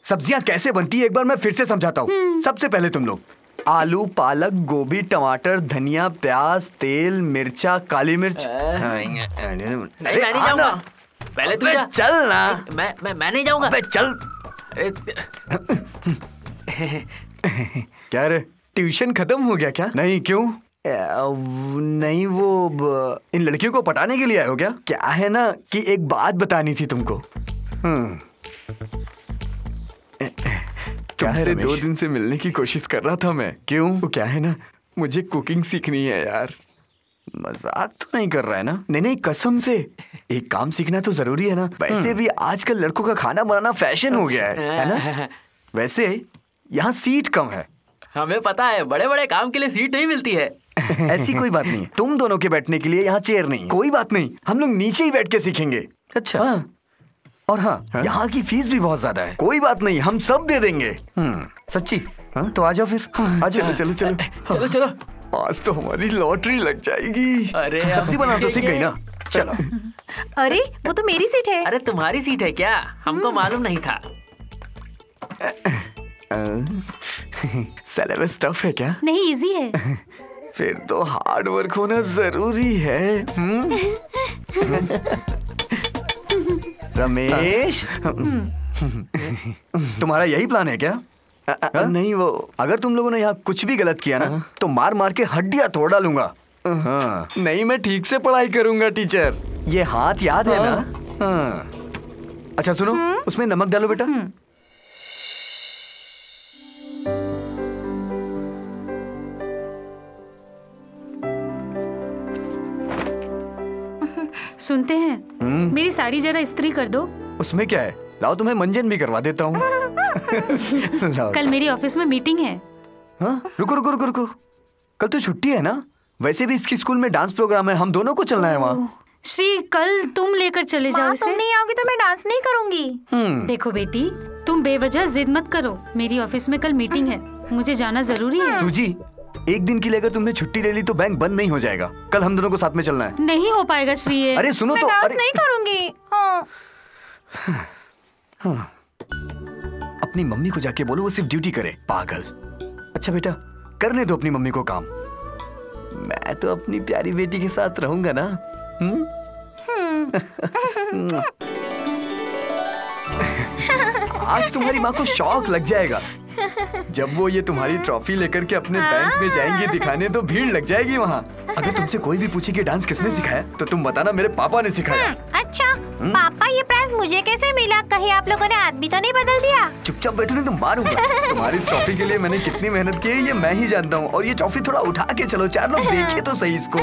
सब्जियां कैसे बनती है एक बार मैं फिर से समझाता हूँ। सबसे पहले तुम लोग आलू, पालक, गोभी, टमाटर, धनिया, प्याज, तेल, मिर्चा, काली मिर्च। नहीं, मैं नहीं जाऊंगा। पहले तू जा। चल ना। मैं नहीं जाऊंगा। चल। अरे क्या रे, ट्यूशन खत्म हो गया क्या? नहीं, क्यों? नहीं, वो इन लड़कियों को पटाने के लिए आए हो क्या? क्या है ना कि एक बात बतानी थी तुमको। तुमसे 2 दिन से मिलने की कोशिश कर रहा था मैं। क्यों? वो क्या है ना, मुझे कुकिंग सीखनी है यार। मजाक तो नहीं कर रहा है ना? नहीं, कसम से। एक काम सीखना तो जरूरी है ना। वैसे भी आजकल लड़कों का खाना बनाना फैशन हो गया है ना? वैसे यहाँ सीट कम है। हमें पता है, बड़े बड़े काम के लिए सीट नहीं मिलती है। ऐसी कोई बात नहीं है। तुम दोनों के बैठने के लिए यहाँ चेयर नहीं है। कोई बात नहीं, हम लोग नीचे ही बैठ के सीखेंगे। अच्छा। हाँ। और हाँ, यहाँ की फीस भी बहुत ज्यादा है। कोई बात नहीं, हम सब दे देंगे। सच्ची? हाँ, तो आ जाओ फिर। आ चलो चलो चलो चलो चलो। आज तो हमारी लॉटरी लग जाएगी। अरे सब्जी बनाना तो सीख गई ना। चलो। अरे वो तो मेरी सीट है। अरे तुम्हारी सीट है क्या? हमको मालूम नहीं था। सिलेबस टफ है क्या? नहीं, इजी है। फिर तो हार्ड वर्क होना जरूरी है। रमेश, तुम्हारा यही प्लान है क्या? नहीं, वो अगर तुम लोगों ने यहाँ कुछ भी गलत किया ना तो मार मार के हड्डियां तोड़ डालूंगा। नहीं, मैं ठीक से पढ़ाई करूंगा टीचर। ये हाथ याद है ना? अच्छा सुनो, उसमें नमक डालो बेटा। सुनते हैं, मेरी साड़ी जरा इस्त्री कर दो। उसमें क्या है, लाओ तुम्हें मंजन भी करवा देता हूँ। कल मेरी ऑफिस में मीटिंग है। हाँ, रुको रुको रुको रुको, कल तो छुट्टी है ना? वैसे भी इसकी स्कूल में डांस प्रोग्राम है, हम दोनों को चलना है वहाँ। श्री, कल तुम लेकर चले जाओ इसे। तुम नहीं आओगी तो मैं डांस नहीं करूंगी। देखो बेटी, तुम बेवजह जिद मत करो। मेरी ऑफिस में कल मीटिंग है, मुझे जाना जरूरी है। सूजी, एक दिन के लिए अगर तुमने छुट्टी ले ली तो बैंक बंद नहीं हो जाएगा। कल हम दोनों को साथ में चलना है। नहीं हो पाएगा श्री। अरे सुनो मैं तो। डांस अरे नहीं करूंगी। हाँ। अपनी मम्मी को जाके बोलो वो सिर्फ ड्यूटी करे, पागल। अच्छा बेटा, करने दो अपनी मम्मी को काम। मैं तो अपनी प्यारी बेटी के साथ रहूंगा ना। आज तुम्हारी माँ को शौक लग जाएगा। जब वो ये तुम्हारी ट्रॉफी लेकर के अपने बैंक में जाएंगे दिखाने तो भीड़ लग जाएगी वहाँ। अगर तुमसे कोई भी पूछे कि डांस किसने सिखाया तो तुम बताना मेरे पापा ने सिखाया। अच्छा पापा, ये प्राइज मुझे कैसे मिला? कहीं आप लोगों ने आदमी तो नहीं बदल दिया? चुपचाप बैठो नहीं तो मारूंगा। तुम्हारी इस ट्रॉफी के लिए मैंने कितनी मेहनत की है ये मैं ही जानता हूँ। और ये ट्रॉफी थोड़ा उठा के चलो, 4 लोग देखे तो सही इसको।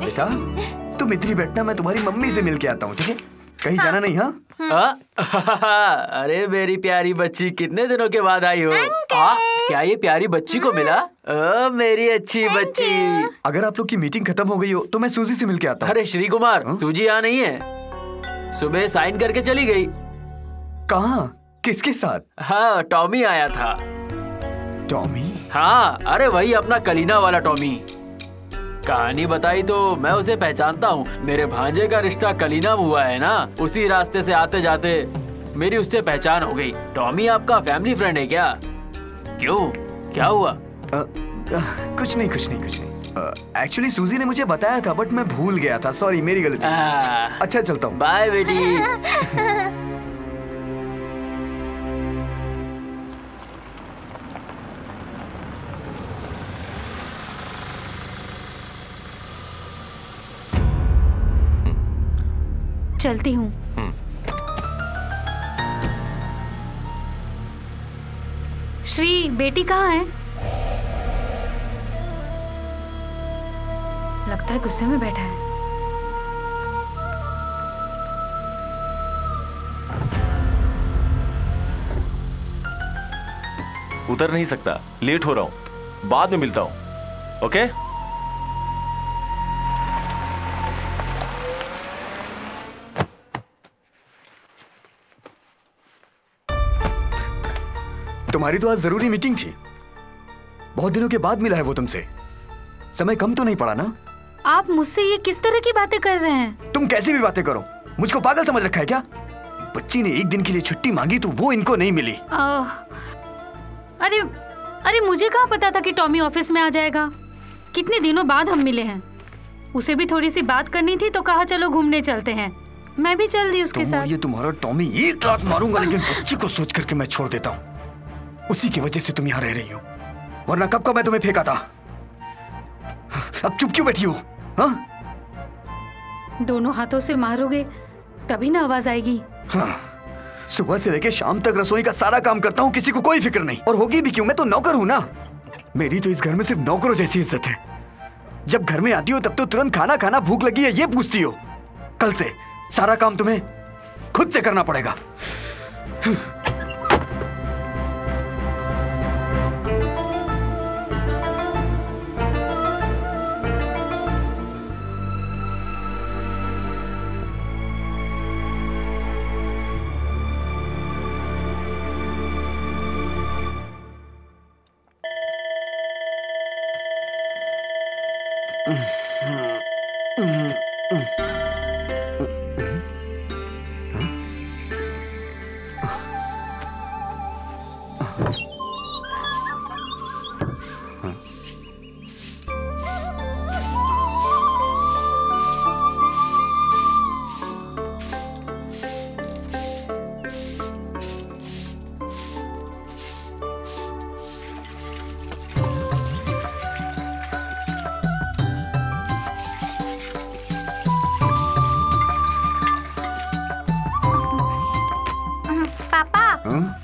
बेटा तुम इतनी बैठना, मैं तुम्हारी मम्मी से मिल के आता हूँ, ठीक है? कहीं जाना नहीं। हाँ, अरे मेरी प्यारी बच्ची, कितने दिनों के बाद आई हो। क्या ये प्यारी बच्ची को मिला? मेरी अच्छी बच्ची। अगर आप लोग की मीटिंग खत्म हो गई हो तो मैं सूजी से मिल के आता हूँ। अरे श्री कुमार, सूजी यहाँ नहीं है। सुबह साइन करके चली गई। कहाँ? किसके साथ? हाँ, टॉमी आया था। टॉमी? हाँ, अरे वही अपना कलीना वाला टॉमी। कहानी बताई तो मैं उसे पहचानता हूँ। मेरे भांजे का रिश्ता कलीना में हुआ है ना, उसी रास्ते से आते जाते मेरी उससे पहचान हो गई। टॉमी आपका फैमिली फ्रेंड है क्या? क्यों, क्या हुआ? कुछ नहीं कुछ नहीं कुछ नहीं। एक्चुअली सूजी ने मुझे बताया था बट मैं भूल गया था, सॉरी मेरी गलती। अच्छा चलता हूँ। बाय बेटी। चलती हूँ। श्री, बेटी कहाँ है? लगता है गुस्से में बैठा है। उतर नहीं सकता, लेट हो रहा हूँ, बाद में मिलता हूँ। ओके? तुम्हारी तो आज जरूरी मीटिंग थी। बहुत दिनों के बाद मिला है वो तुमसे। समय कम तो नहीं पड़ा ना? आप मुझसे ये किस तरह की बातें कर रहे हैं? तुम कैसी भी बातें करो, मुझको पागल समझ रखा है क्या? बच्ची ने एक दिन के लिए छुट्टी मांगी तो वो इनको नहीं मिली। अरे अरे मुझे कहाँ पता था कि टॉमी ऑफिस में आ जाएगा। कितने दिनों बाद हम मिले हैं। उसे भी थोड़ी सी बात करनी थी तो कहा चलो घूमने चलते हैं। मैं भी चल दी उसके साथ। ये तुम्हारा टॉमी एक लात मारूंगा, लेकिन बच्ची को सोच करके मैं छोड़ देता हूँ। उसी की वजह से तुम यहाँ रह रही हो, वरना कब का मैं तुम्हें फेंका था। अब चुप क्यों बैठी हो? हाँ? दोनों हाथों से मारोगे तभी ना आवाज आएगी। हाँ, सुबह से लेकर शाम तक रसोई का सारा काम करता हूँ, किसी को कोई फिक्र नहीं। और होगी भी क्यों, मैं तो नौकर हूँ ना। मेरी तो इस घर में सिर्फ नौकरों जैसी इज्जत है। जब घर में आती हो तब तो तुरंत खाना खाना, भूख लगी है ये पूछती हो। कल से सारा काम तुम्हें खुद से करना पड़ेगा।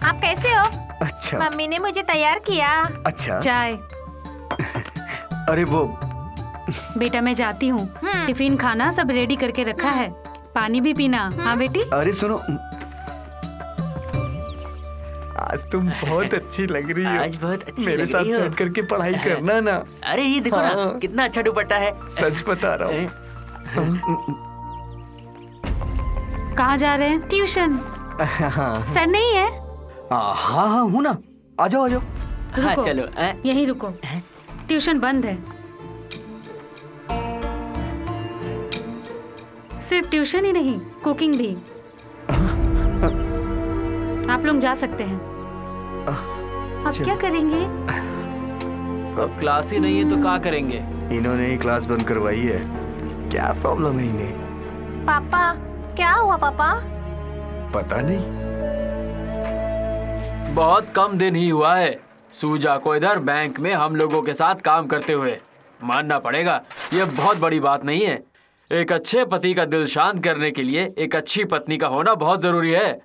आप कैसे हो? अच्छा। मम्मी ने मुझे तैयार किया। अच्छा। चाय। अरे वो बेटा मैं जाती हूँ। टिफिन खाना सब रेडी करके रखा है, पानी भी पीना। हाँ बेटी। अरे सुनो, आज तुम बहुत अच्छी लग रही हो। आज बहुत अच्छी मेरे लग साथ रही हो। बैठ करके पढ़ाई करना ना। अरे ये देखो ना, हाँ। कितना अच्छा दुपट्टा है। सच बता रहा हूँ। कहाँ जा रहे हैं? ट्यूशन। सर नहीं है? हाँ हाँ हूँ ना, आ जाओ आ जाओ। हाँ रुको, चलो। यहीं रुको, ट्यूशन बंद है। सिर्फ ट्यूशन ही नहीं, कुकिंग भी। आप लोग जा सकते हैं। आप क्या करेंगे? क्लास ही नहीं है तो क्या करेंगे? इन्होंने ही क्लास बंद करवाई है, क्या प्रॉब्लम है इन्हें? पापा क्या हुआ पापा? पता नहीं। बहुत कम दिन ही हुआ है सूजा को इधर बैंक में हम लोगों के साथ काम करते हुए। मानना पड़ेगा ये बहुत बड़ी बात नहीं है। एक अच्छे पति का दिल शांत करने के लिए एक अच्छी पत्नी का होना बहुत जरूरी है,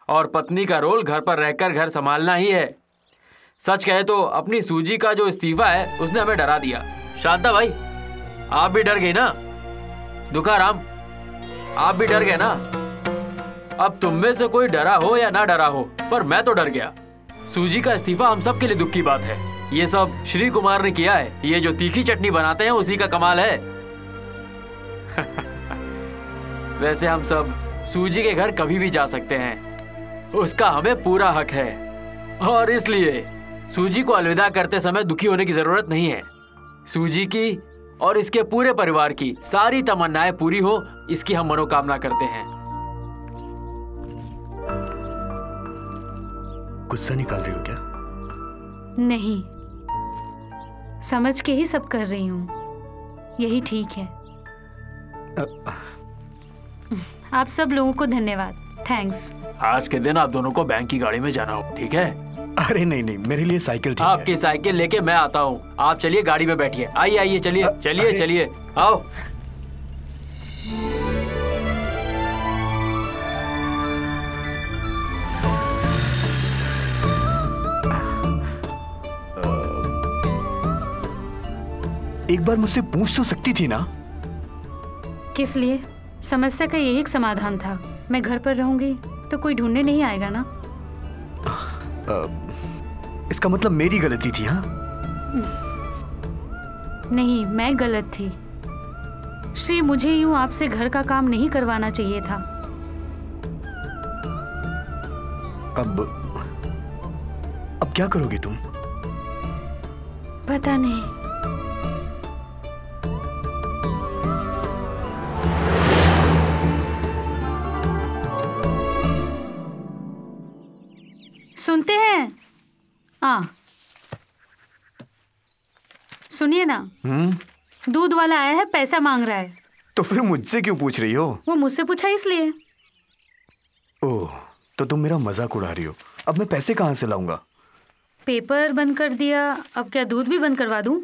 और पत्नी का रोल घर पर रहकर घर संभालना ही है। सच कहे तो अपनी सूजी का जो इस्तीफा है उसने हमें डरा दिया। शांता भाई, आप भी डर गई ना? दुखाराम, आप भी डर गए ना? अब तुम में से कोई डरा हो या ना डरा हो, पर मैं तो डर गया। सूजी का इस्तीफा हम सब के लिए दुख की बात है। ये सब श्री कुमार ने किया है। ये जो तीखी चटनी बनाते हैं उसी का कमाल है। वैसे हम सब सूजी के घर कभी भी जा सकते हैं, उसका हमें पूरा हक है, और इसलिए सूजी को अलविदा करते समय दुखी होने की जरूरत नहीं है। सूजी की और इसके पूरे परिवार की सारी तमन्नाएं पूरी हो, इसकी हम मनोकामना करते हैं। गुस्सा निकाल रही हो क्या? नहीं, समझ के ही सब कर रही हूँ, यही ठीक है। आप सब लोगों को धन्यवाद, थैंक्स। आज के दिन आप दोनों को बैंक की गाड़ी में जाना हो, ठीक है? अरे नहीं नहीं, मेरे लिए साइकिल ठीक है। आपकी साइकिल लेके मैं आता हूँ, आप चलिए गाड़ी में बैठिए। आइए आइए, चलिए चलिए चलिए, आओ। एक बार मुझसे पूछ तो सकती थी ना। किस लिए? समस्या का यही एक समाधान था। मैं घर पर रहूंगी तो कोई ढूंढने नहीं आएगा ना। इसका मतलब मेरी गलती थी? हाँ, नहीं, मैं गलत थी। श्री, मुझे यूं आपसे घर का काम नहीं करवाना चाहिए था। अब क्या करोगी तुम? पता नहीं। सुनते हैं? हाँ, सुनिए ना। दूध वाला आया है, पैसा मांग रहा है। तो फिर मुझसे क्यों पूछ रही हो? वो मुझसे पूछा इसलिए। ओह, तो तुम मेरा मजाक उड़ा रही हो। अब मैं पैसे कहाँ से लाऊंगा? पेपर बंद कर दिया, अब क्या दूध भी बंद करवा दूं?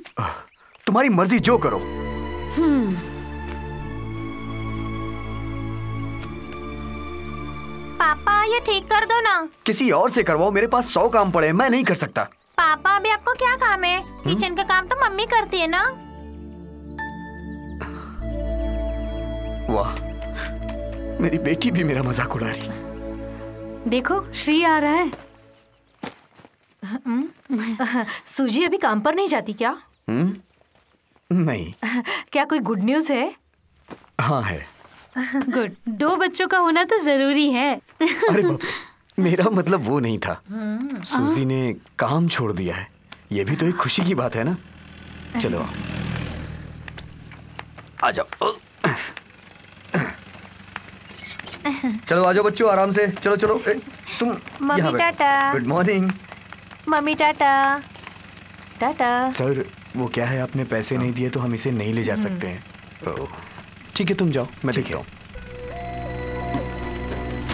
तुम्हारी मर्जी, जो करो। पापा ये ठीक कर दो ना। किसी और से करवाओ, मेरे पास 100 काम पड़े हैं, मैं नहीं कर सकता। पापा अभी आपको क्या काम है? किचन का काम तो मम्मी करती है ना। वाह, मेरी बेटी भी मेरा मजाक उड़ा रही। देखो, श्री आ रहा है। सूजी अभी काम पर नहीं जाती क्या? नहीं। क्या कोई गुड न्यूज़ है? हाँ है। गुड, 2 बच्चों का होना तो जरूरी है। अरे बाप, मेरा मतलब वो नहीं था। सूजी ने काम छोड़ दिया है, ये भी तो एक खुशी की बात है ना। चलो आ जाओ। चलो आ जाओ बच्चों, आराम से। चलो चलो, तुम मम्मी यहाँ बैठो। Tata. Good morning. Mummy Tata. Tata. Sir, वो क्या है, आपने पैसे नहीं दिए तो हम इसे नहीं ले जा सकते हैं। ओह, ठीक है, तुम जाओ, मैं देख रहा हूँ।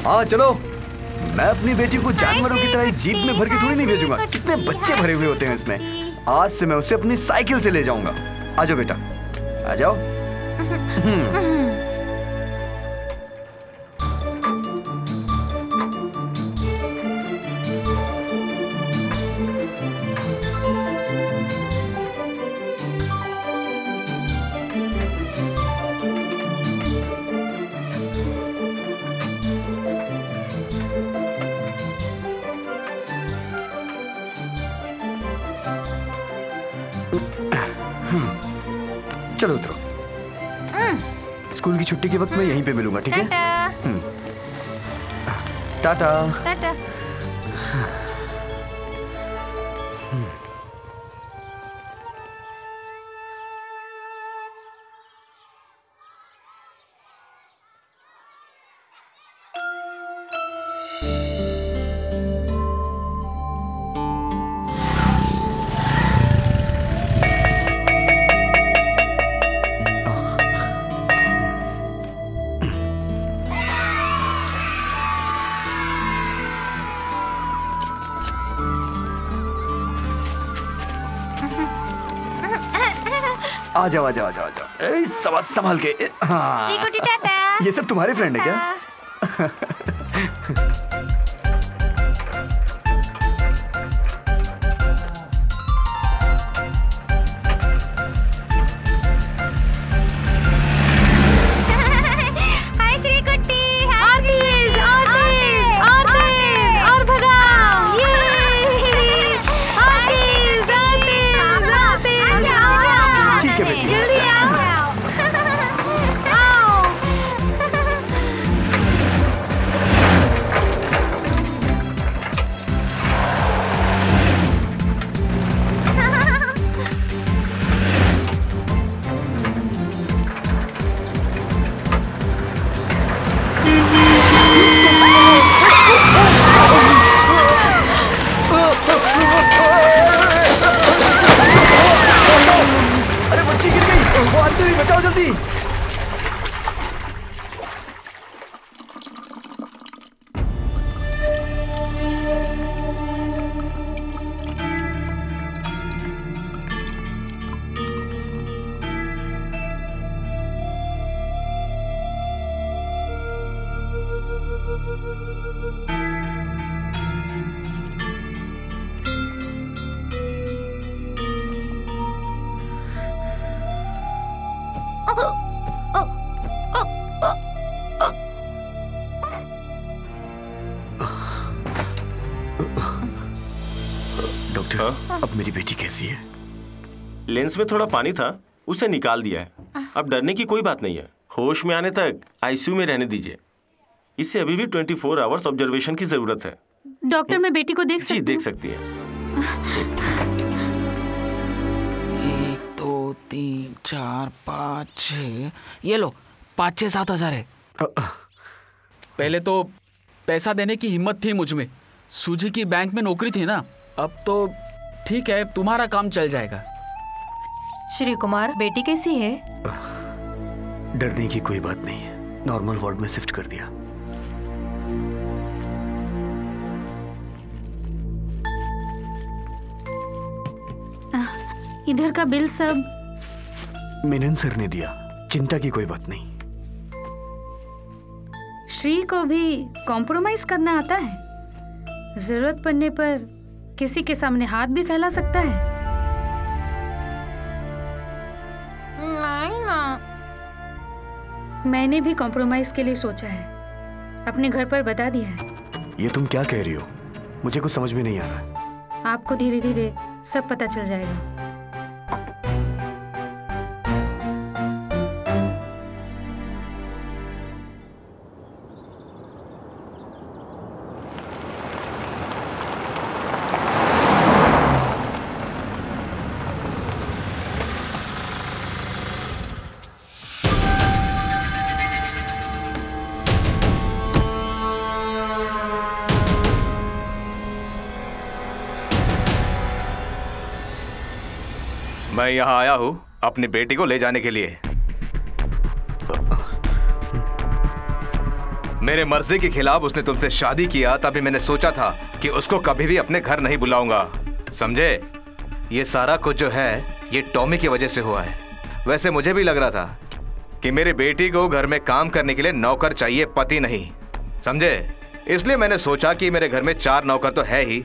हाँ चलो। मैं अपनी बेटी को जानवरों की तरह इस जीप में भर के थोड़ी नहीं भेजूंगा। कितने बच्चे भरे हुए होते हैं इसमें। आज से मैं उसे अपनी साइकिल से ले जाऊंगा। आ जाओ बेटा, आ जाओ। चलो उतरो। स्कूल की छुट्टी के वक्त मैं यहीं पे मिलूंगा, ठीक है? टाटा। टाटा। आ जाओ आ जाओ आ जाओ आ जाओ। संभाल के। हाँ, टाटा। ये सब तुम्हारे फ्रेंड है क्या? हाय श्री कुट्टी। आर्टिस, आर्टिस, आर्टिस, और भगाओ। ये आर्टिस, आर्टिस, आर्टिस, आओ। ठीक है बेटी। जल्दी आओ। आओ। डॉक्टर, अब मेरी बेटी कैसी है? लेंस में थोड़ा पानी था, उसे निकाल दिया है। अब डरने की कोई बात नहीं है। होश में आने तक आईसीयू में रहने दीजिए। इसे अभी भी 24 आवर्स ऑब्जर्वेशन की जरूरत है। डॉक्टर, मैं बेटी को देख सकती जी, हूँ? देख सकती है। 1 2 3 4 5 6, ये लो 5-6-7 हज़ार है। पहले तो पैसा देने की हिम्मत थी मुझ में, सूजी की बैंक में नौकरी थी ना। अब तो ठीक है, तुम्हारा काम चल जाएगा। श्री कुमार, बेटी कैसी है? डरने की कोई बात नहीं है, नॉर्मल वार्ड में शिफ्ट कर दिया। इधर का बिल सब मेनन सर ने दिया, चिंता की कोई बात नहीं। श्री को भी कॉम्प्रोमाइज करना आता है? जरूरत पड़ने पर किसी के सामने हाथ भी फैला सकता है। नहीं ना। मैंने भी कॉम्प्रोमाइज के लिए सोचा है, अपने घर पर बता दिया है। ये तुम क्या कह रही हो? मुझे कुछ समझ में नहीं आ रहा। आपको धीरे धीरे सब पता चल जाएगा। मैं यहाँ आया हूँ अपनी बेटी को ले जाने के लिए। मेरे मर्जी के खिलाफ उसने तुमसे शादी किया, तभी मैंने सोचा था कि उसको कभी भी अपने घर नहीं बुलाऊंगा, समझे? ये सारा कुछ जो है ये टॉमी की वजह से हुआ है। वैसे मुझे भी लग रहा था कि मेरी बेटी को घर में काम करने के लिए नौकर चाहिए, पति नहीं, समझे? इसलिए मैंने सोचा कि मेरे घर में 4 नौकर तो है ही,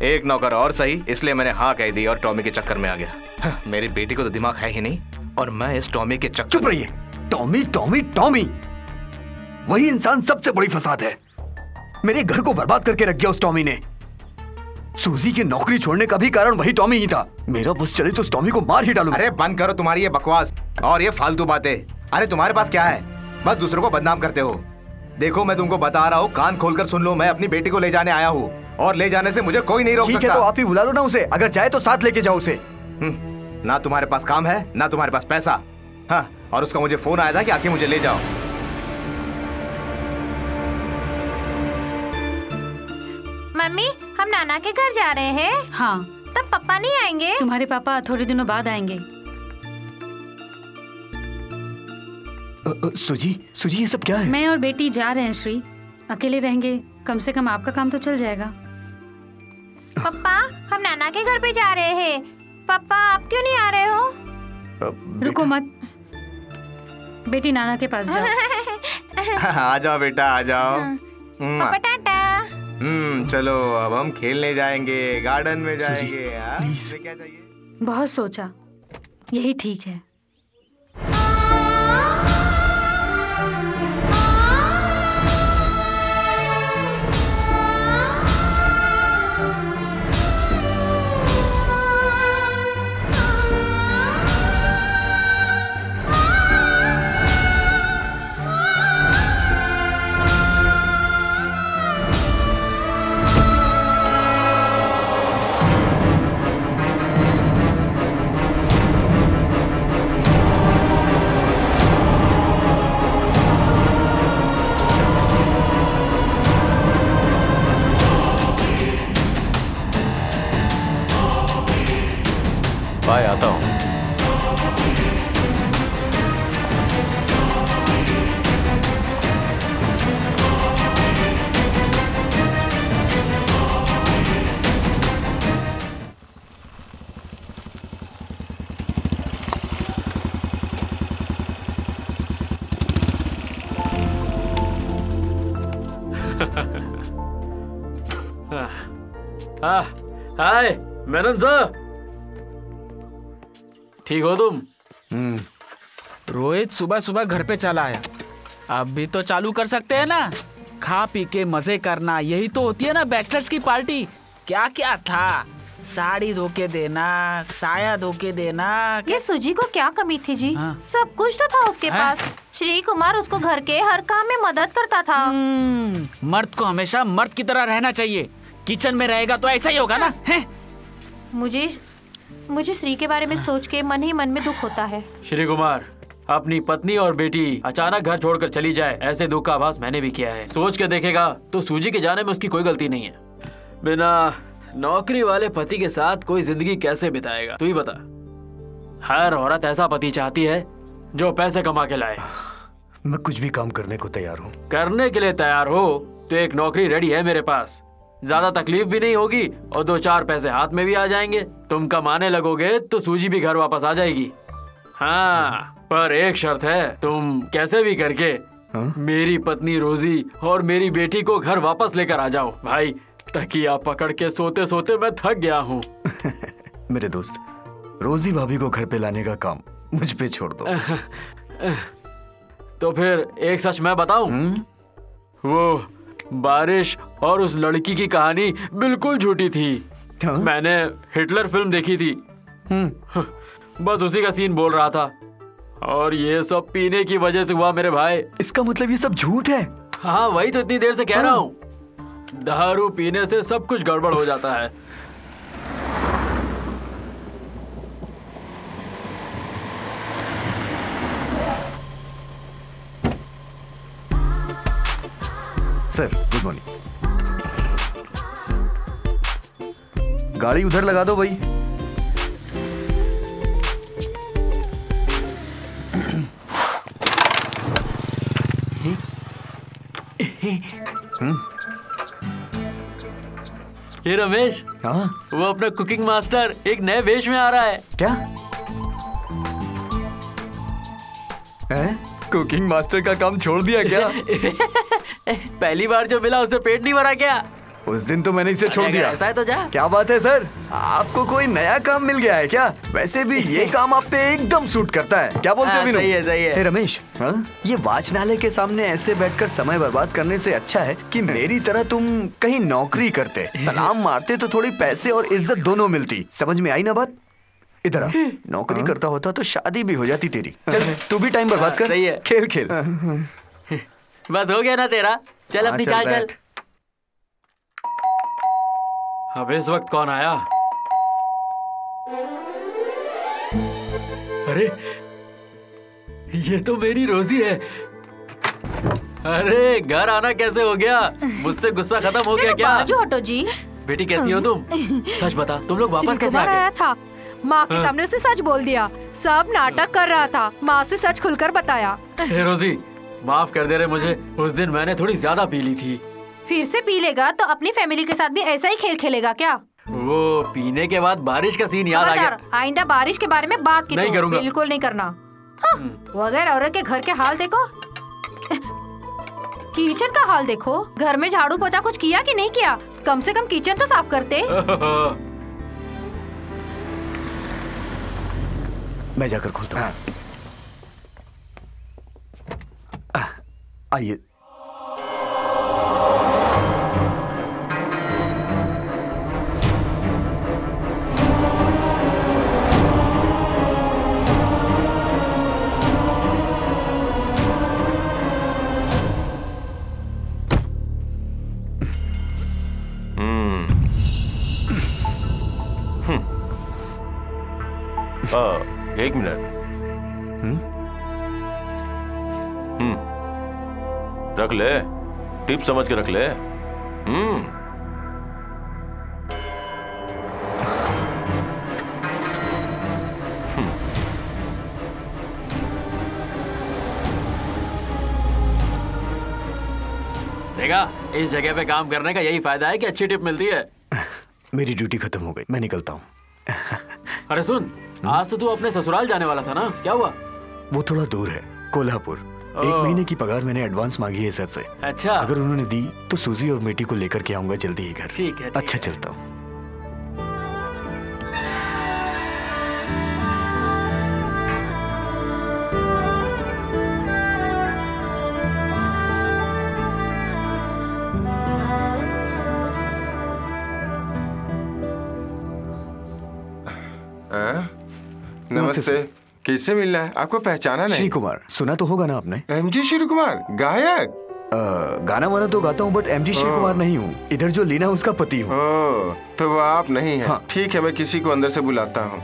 एक नौकर और सही, इसलिए मैंने हाँ कह दी और टॉमी के चक्कर में आ गया। मेरी बेटी को तो दिमाग है ही नहीं और मैं इस टॉमी के चक्कर। चुप रहिए। टॉमी टॉमी टॉमी, वही इंसान सबसे बड़ी फसाद है। मेरे घर को बर्बाद करके रख दिया उस टॉमी ने। सूजी की नौकरी छोड़ने का भी कारण वही टॉमी ही था। मेरा बस चले तो उस टॉमी को मार ही डालूं। अरे बंद करो तुम्हारी ये बकवास और ये फालतू बातें। अरे तुम्हारे पास क्या है? बस दूसरों को बदनाम करते हो। देखो मैं तुमको बता रहा हूँ, कान खोलकर सुन लो, मैं अपनी बेटी को ले जाने आया हूँ और ले जाने से मुझे कोई नहीं रोक सकता। ठीक है तो आप ही बुला लो ना उसे, अगर चाहे तो साथ लेके जाओ उसे। ना तुम्हारे पास काम है ना तुम्हारे पास पैसा। हाँ, और उसका मुझे फोन आया था कि आके मुझे ले जाओ। मम्मी, हम नाना के घर जा रहे हैं। हाँ, तब पापा नहीं आएंगे? तुम्हारे पापा थोड़े दिनों बाद आएंगे। सूजी सूजी, ये सब क्या है? मैं और बेटी जा रहे हैं श्री, अकेले रहेंगे, कम से कम आपका काम तो चल जाएगा। पापा, हम नाना के घर पे जा रहे हैं। पापा, आप क्यों नहीं आ रहे हो? रुको मत, बेटी नाना के पास जाओ। आ जाओ बेटा, आ जाओ। पापा टाटा। चलो अब हम खेलने जाएंगे, गार्डन में जाएंगे। प्लीज। क्या चाहिए? बहुत सोचा, यही ठीक है। बाय, आता हूँ। हाय मेनन सर, ठीक हो तुम? रोहित सुबह सुबह घर पे चला आया, अब भी तो चालू कर सकते हैं ना। खा पी के मजे करना, यही तो होती है ना बैचलर्स की पार्टी। क्या क्या था, साड़ी धो के देना, साया धो के देना। ये सूजी को क्या कमी थी जी? हाँ। सब कुछ तो था उसके पास। श्री कुमार उसको घर के हर काम में मदद करता था। मर्द को हमेशा मर्द की तरह रहना चाहिए। किचन में रहेगा तो ऐसा ही होगा ना। है? मुझे श्री के बारे में सोच के मन ही मन में दुख होता है। श्री कुमार, अपनी पत्नी और बेटी अचानक घर छोड़कर चली जाए, ऐसे दुख का आभास मैंने भी किया है। सोच के देखेगा तो सूजी के जाने में उसकी कोई गलती नहीं है। बिना नौकरी वाले पति के साथ कोई जिंदगी कैसे बिताएगा, तू ही बता। हर औरत ऐसा पति चाहती है जो पैसे कमा के लाए। मैं कुछ भी काम करने को तैयार हूँ। करने के लिए तैयार हो तो एक नौकरी रेडी है मेरे पास। ज्यादा तकलीफ भी नहीं होगी और 2-4 पैसे हाथ में भी आ जाएंगे। तुम कमाने लगोगे तो सूजी भी घर वापस आ जाएगी। हाँ, पर एक शर्त है, तुम कैसे भी करके मेरी पत्नी रोजी और मेरी बेटी को घर वापस लेकर आ जाओ। भाई, तकिया पकड़ के सोते सोते मैं थक गया हूँ। मेरे दोस्त, रोजी भाभी को घर पे लाने का काम मुझ पे छोड़ दो। तो फिर एक सच मैं बताऊं? वो बारिश और उस लड़की की कहानी बिल्कुल झूठी थी। मैंने हिटलर फिल्म देखी थी। बस उसी का सीन बोल रहा था और ये सब पीने की वजह से हुआ मेरे भाई। इसका मतलब ये सब झूठ है? हाँ, वही तो इतनी देर से कह रहा हूँ। दारू पीने से सब कुछ गड़बड़ हो जाता है। Sir, good morning. गाड़ी उधर लगा दो भाई। ये रमेश, हाँ, वो अपना कुकिंग मास्टर एक नए वेश में आ रहा है। क्या है? कुकिंग मास्टर का काम छोड़ दिया क्या? पहली बार जो मिला उससे पेट नहीं भरा क्या? उस दिन तो मैंने इसे छोड़ दिया। ऐसा है तो जा। क्या बात है सर, आपको कोई नया काम मिल गया है क्या? वैसे भी ये काम आप पे एकदम सूट करता है। क्या बोलते हो विनोद? सही है, सही है। हे रमेश, ये वाचनालय के सामने ऐसे बैठकर समय बर्बाद करने से अच्छा है कि मेरी तरह तुम कहीं नौकरी करते, सलाम मारते तो थोड़ी पैसे और इज्जत दोनों मिलती। समझ में आई ना बात? इधर आ, नौकरी करता होता तो शादी भी हो जाती तेरी। चल तू भी टाइम बर्बाद कर। सही है। खेल खेल। बस हो गया ना तेरा? चल अपनी चाल चल। बैठ। अब इस वक्त कौन आया? अरे, ये तो मेरी रोजी है। अरे, घर आना कैसे हो गया? मुझसे गुस्सा खत्म हो गया क्या? बाजू हटो जी। बेटी कैसी हो तुम? सच बता, तुम लोग वापस कैसे आ आया गए? था, माँ के सामने उसे सच बोल दिया। सब नाटक कर रहा था, माँ से सच खुलकर बताया। हे रोजी, माफ कर दे रहे मुझे। उस दिन मैंने थोड़ी ज्यादा पी ली थी। फिर से पी लेगा तो अपनी फैमिली के साथ भी ऐसा ही खेल खेलेगा क्या? वो पीने के बाद बारिश का सीन याद आ गया। खबरदार, आइंदा बारिश के बारे में बात की नहीं तो करूंगा। बिल्कुल नहीं करना। वगैरह औरत के घर के हाल देखो, किचन का हाल देखो। घर में झाड़ू पोछा कुछ किया कि नहीं किया? कम से कम किचन तो साफ करते। मैं जाकर खोलता हूँ। आइए। एक मिनट। रख ले, टिप समझ के रख ले। देखा, इस जगह पे काम करने का यही फायदा है कि अच्छी टिप मिलती है। मेरी ड्यूटी खत्म हो गई, मैं निकलता हूँ। अरे सुन, आज तो तू अपने ससुराल जाने वाला था ना, क्या हुआ? वो थोड़ा दूर है, कोल्हापुर। 1 महीने की पगार मैंने एडवांस मांगी है सर से। अच्छा, अगर उन्होंने दी तो सूजी और बेटी को लेकर के आऊंगा जल्दी ही घर। ठीक है। अच्छा, चलता हूँ। नमस्ते। किससे मिलना है? आपको पहचाना नहीं? श्री कुमार, सुना तो होगा ना आपने? एमजी श्री कुमार, गायक। गाना वाना तो गाता हूँ, बट एमजी श्री कुमार नहीं हूँ। इधर जो लीना उसका पति हूँ। तो वो आप नहीं है। हाँ। ठीक है, मैं किसी को अंदर से बुलाता हूँ।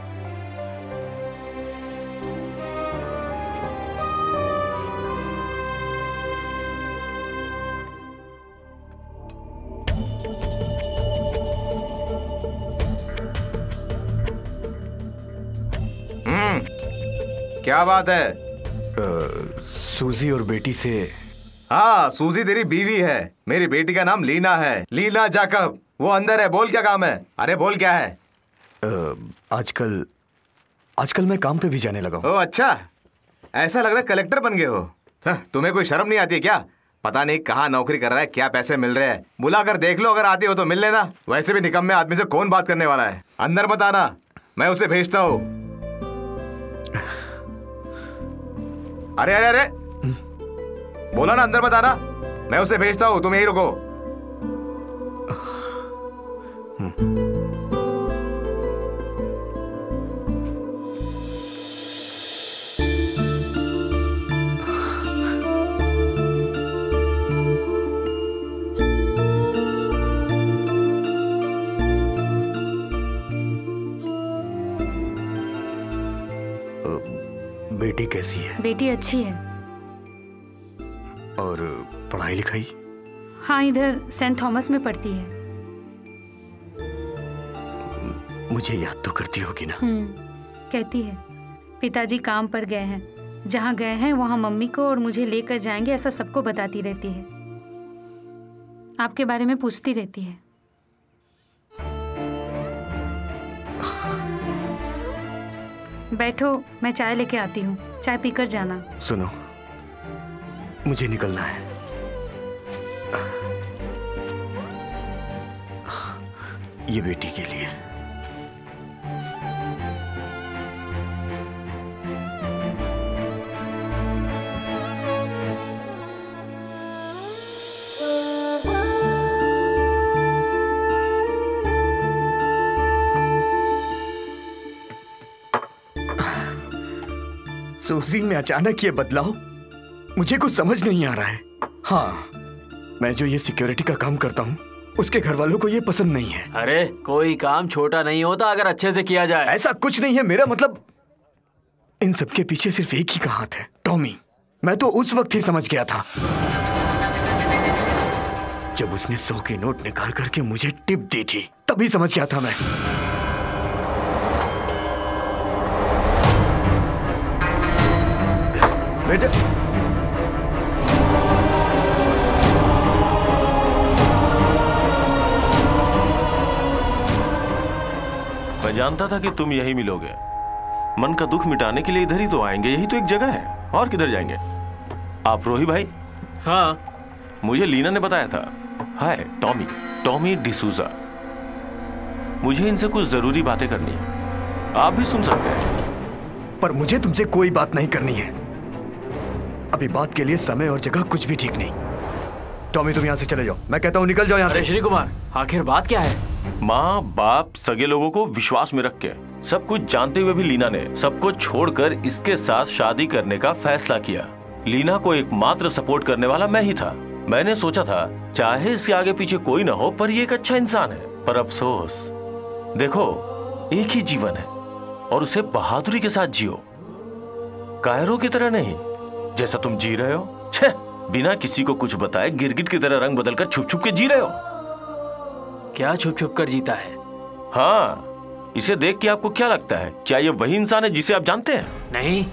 क्या बात है? सूजी और बेटी से। हाँ, सूजी तेरी बीवी है, मेरी बेटी का नाम लीना है, लीना जाकब। वो अंदर है, बोल क्या काम है? अरे बोल क्या है? आजकल मैं काम पे भी जाने लगा हूँ। ओह अच्छा, ऐसा लग रहा है कलेक्टर बन गए हो। तुम्हें कोई शर्म नहीं आती है क्या? पता नहीं कहाँ नौकरी कर रहा है, क्या पैसे मिल रहे हैं। बुला कर देख लो, अगर आती हो तो मिल लेना। वैसे भी निकम्मे आदमी से कौन बात करने वाला है। अंदर मत आना, मैं उसे भेजता हूँ। अरे अरे अरे, बोला ना अंदर मत आना, मैं उसे भेजता हूँ, तुम यही रुको। बेटी कैसी है? बेटी अच्छी है। और पढ़ाई लिखाई? हाँ, इधर सेंट थॉमस में पढ़ती है। मुझे याद तो करती होगी ना? कहती है पिताजी काम पर गए हैं, जहाँ गए हैं वहाँ मम्मी को और मुझे लेकर जाएंगे, ऐसा सबको बताती रहती है। आपके बारे में पूछती रहती है। बैठो, मैं चाय लेके आती हूँ, चाय पीकर जाना। सुनो, मुझे निकलना है। ये बेटी के लिए। सूजी में अचानक ये बदलाव, मुझे कुछ समझ नहीं आ रहा है। हाँ, मैं जो ये सिक्योरिटी का काम करता हूँ, उसके घर वालों को ये पसंद नहीं है। अरे कोई काम छोटा नहीं होता अगर अच्छे से किया जाए। ऐसा कुछ नहीं है, मेरा मतलब इन सब के पीछे सिर्फ एक ही का हाथ है, टॉमी। मैं तो उस वक्त ही समझ गया था जब उसने 100 के नोट निकाल करके मुझे टिप दी थी, तभी समझ गया था मैं। बेटे, मैं जानता था कि तुम यही मिलोगे। मन का दुख मिटाने के लिए इधर ही तो आएंगे, यही तो एक जगह है, और किधर जाएंगे? आप रोही भाई? हाँ, मुझे लीना ने बताया था। हाय, टॉमी डिसूजा। मुझे इनसे कुछ जरूरी बातें करनी है, आप भी सुन सकते हैं। पर मुझे तुमसे कोई बात नहीं करनी है। अभी बात के लिए समय और जगह कुछ भी ठीक नहीं। टॉमी, तुम यहाँ से चले जाओ, मैं कहता हूँ निकल जाओ यहाँ से। श्री कुमार, आखिर बात क्या है? माँ बाप सगे लोगों को विश्वास में रख के, सब कुछ जानते हुए भी लीना ने सबको छोड़कर इसके साथ शादी करने का फैसला किया। लीना को एकमात्र सपोर्ट करने वाला मैं ही था। मैंने सोचा था चाहे इसके आगे पीछे कोई ना हो, पर ये एक अच्छा इंसान है। पर अफसोस, देखो एक ही जीवन है और उसे बहादुरी के साथ जियो, कायरों की तरह नहीं जैसा तुम जी रहे हो। छे, बिना किसी को कुछ बताए गिरगिट की तरह रंग बदलकर छुप छुप के जी रहे हो। क्या छुप छुप कर जीता है? हाँ, इसे देख के आपको क्या लगता है? क्या ये वही इंसान है जिसे आप जानते हैं? नहीं।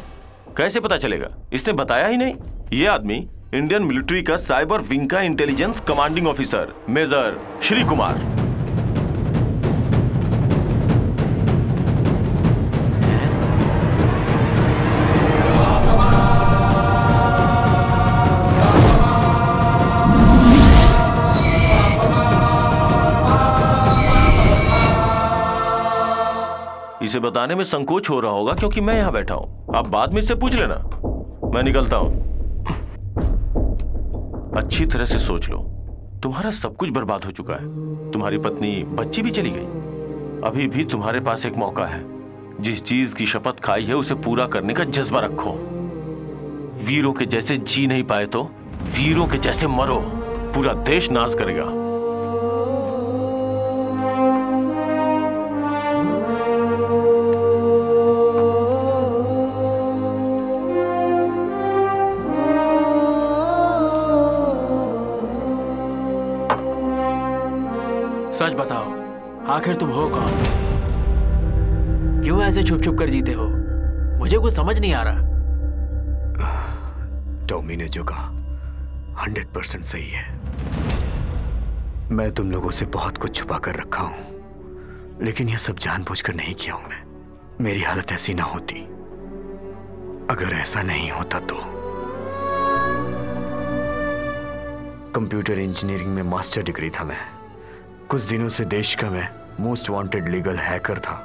कैसे पता चलेगा? इसने बताया ही नहीं। ये आदमी इंडियन मिलिट्री का साइबर विंग का intelligence commanding officer major Shri Kumar. इसे बताने में संकोच हो रहा होगा क्योंकि मैं यहां बैठा हूं। आप बाद में इससे पूछ लेना। मैं निकलता हूं। अच्छी तरह से सोच लो, तुम्हारा सब कुछ बर्बाद हो चुका है। तुम्हारी पत्नी, बच्ची भी चली गई। अभी भी तुम्हारे पास एक मौका है। जिस चीज की शपथ खाई है उसे पूरा करने का जज्बा रखो। वीरों के जैसे जी नहीं पाए तो वीरों के जैसे मरो, पूरा देश नाज करेगा। सच बताओ, आखिर तुम हो कौन? क्यों ऐसे छुप छुप कर जीते हो? मुझे कुछ समझ नहीं आ रहा। टॉमी ने जो कहा 100% सही है। मैं तुम लोगों से बहुत कुछ छुपा कर रखा हूं, लेकिन यह सब जानबूझकर नहीं किया हूं मैं। मेरी हालत ऐसी ना होती। अगर ऐसा नहीं होता तो कंप्यूटर इंजीनियरिंग में मास्टर डिग्री था मैं। कुछ दिनों से देश का मैं मोस्ट वांटेड लीगल हैकर था।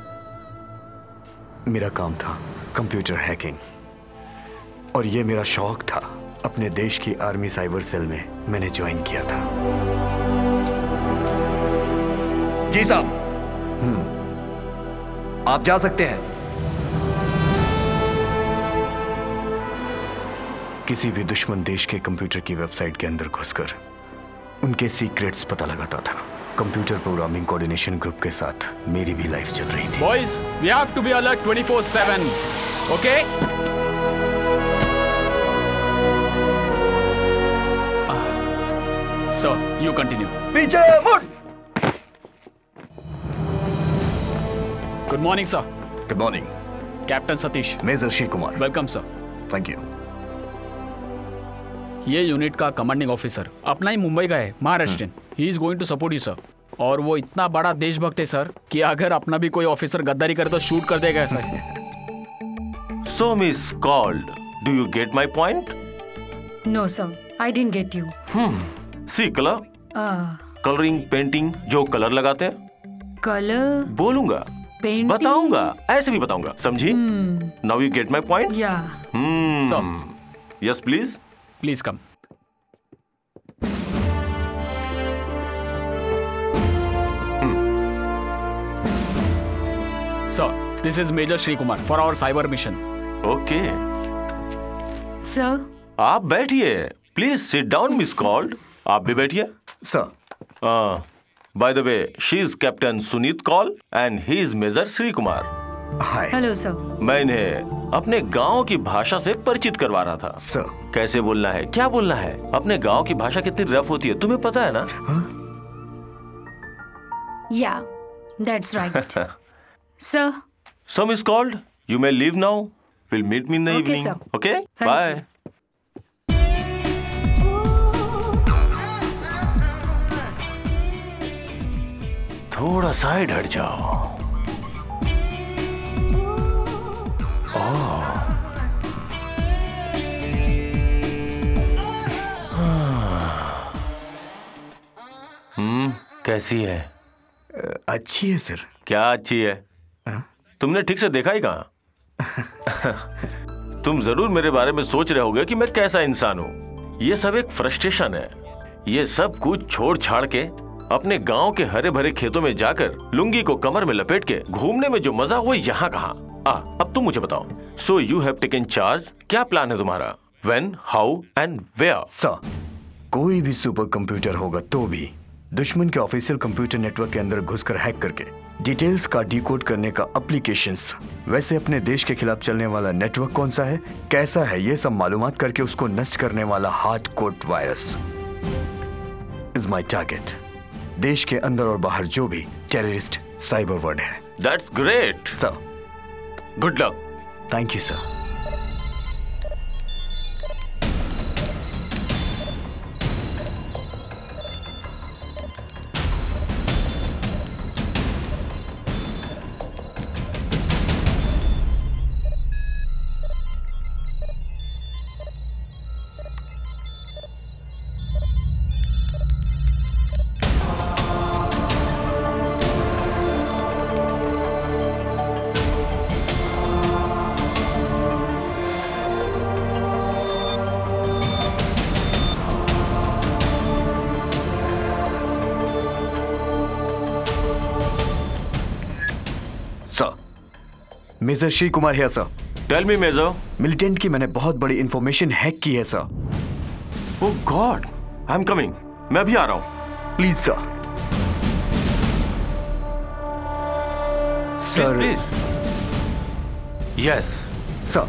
मेरा काम था कंप्यूटर हैकिंग, और यह मेरा शौक था। अपने देश की आर्मी साइबर सेल में मैंने ज्वाइन किया था। जी साहब। आप जा सकते हैं। किसी भी दुश्मन देश के कंप्यूटर की वेबसाइट के अंदर घुसकर उनके सीक्रेट्स पता लगाता था। कंप्यूटर प्रोग्रामिंग कोऑर्डिनेशन ग्रुप के साथ मेरी भी लाइफ चल रही थी। Boys, we have to be alert 24/7. Okay? So, you continue. पीछे मुड़। Good morning, sir. Good morning. Captain Satish. Major Shri Kumar. Welcome, sir. Thank you. ये यूनिट का कमांडिंग ऑफिसर अपना ही मुंबई का है, Maharashtrian. He is going to support you, sir. और वो इतना बड़ा देशभक्त है, सर, कि अगर अपना भी कोई ऑफिसर गद्दारी करे तो शूट कर देगा, sir. So miss called. Do you get my point? No, sir. I didn't get you. See color? Coloring, painting, जो कलर लगाते हैं। Color? बोलूंगा, Painting? बताऊंगा, ऐसे भी बताऊंगा, समझी? Now you get my point? Yeah. So, Yes, please. please come. So, this is Major Shri Kumar for our cyber mission. Okay. Sir? आप बैठिए, प्लीज सिट डाउन मिस कॉल्ड। आप भी बैठिए। Sir. By the way, she is captain Suneet Kaul and he is major Shri Kumar. Hi. Hello, sir. मैं इन्हें अपने गांव की भाषा से परिचित करवा रहा था। सर। कैसे बोलना है, क्या बोलना है। अपने गांव की भाषा कितनी रफ होती है, तुम्हें पता है ना? Yeah, that's right. Sir? So miss called, you may leave now. We'll meet me in the Okay, evening. sir. Okay? Thank Bye. you. थोड़ा साइड हट जाओ। कैसी है? अच्छी है सर। क्या अच्छी है? तुमने ठीक से देखा ही कहाँ? तुम जरूर मेरे बारे में सोच रहे होगे कि मैं कैसा इंसान हूँ। ये सब एक फ्रस्ट्रेशन है। ये सब कुछ छोड़ छाड़ के अपने गांव के हरे भरे खेतों में जाकर लुंगी को कमर में लपेट के घूमने में जो मजा, वो यहाँ कहाँ? अब तुम मुझे बताओ। So you have taken charge. क्या प्लान है तुम्हारा? When, how and where? Sir, कोई भी सुपर कंप्यूटर होगा तो भी दुश्मन के ऑफिशियल कंप्यूटर नेटवर्क के अंदर घुसकर हैक करके डिटेल्स का डिकोड करने का एप्लीकेशंस, वैसे अपने देश के खिलाफ चलने वाला नेटवर्क कौन सा है, कैसा है, ये सब मालूमात करके उसको नष्ट करने वाला hard code virus is my target. देश के अंदर और बाहर जो भी टेररिस्ट साइबर वर्ड है। That's great sir. Good luck. Thank you sir. Major Shri Kumar है sir. Tell me major. Militant की मैंने बहुत बड़ी इंफॉर्मेशन हैक की है sir. Oh god, I am coming. मैं भी आ रहा हूं। Please sir. Please. Yes sir,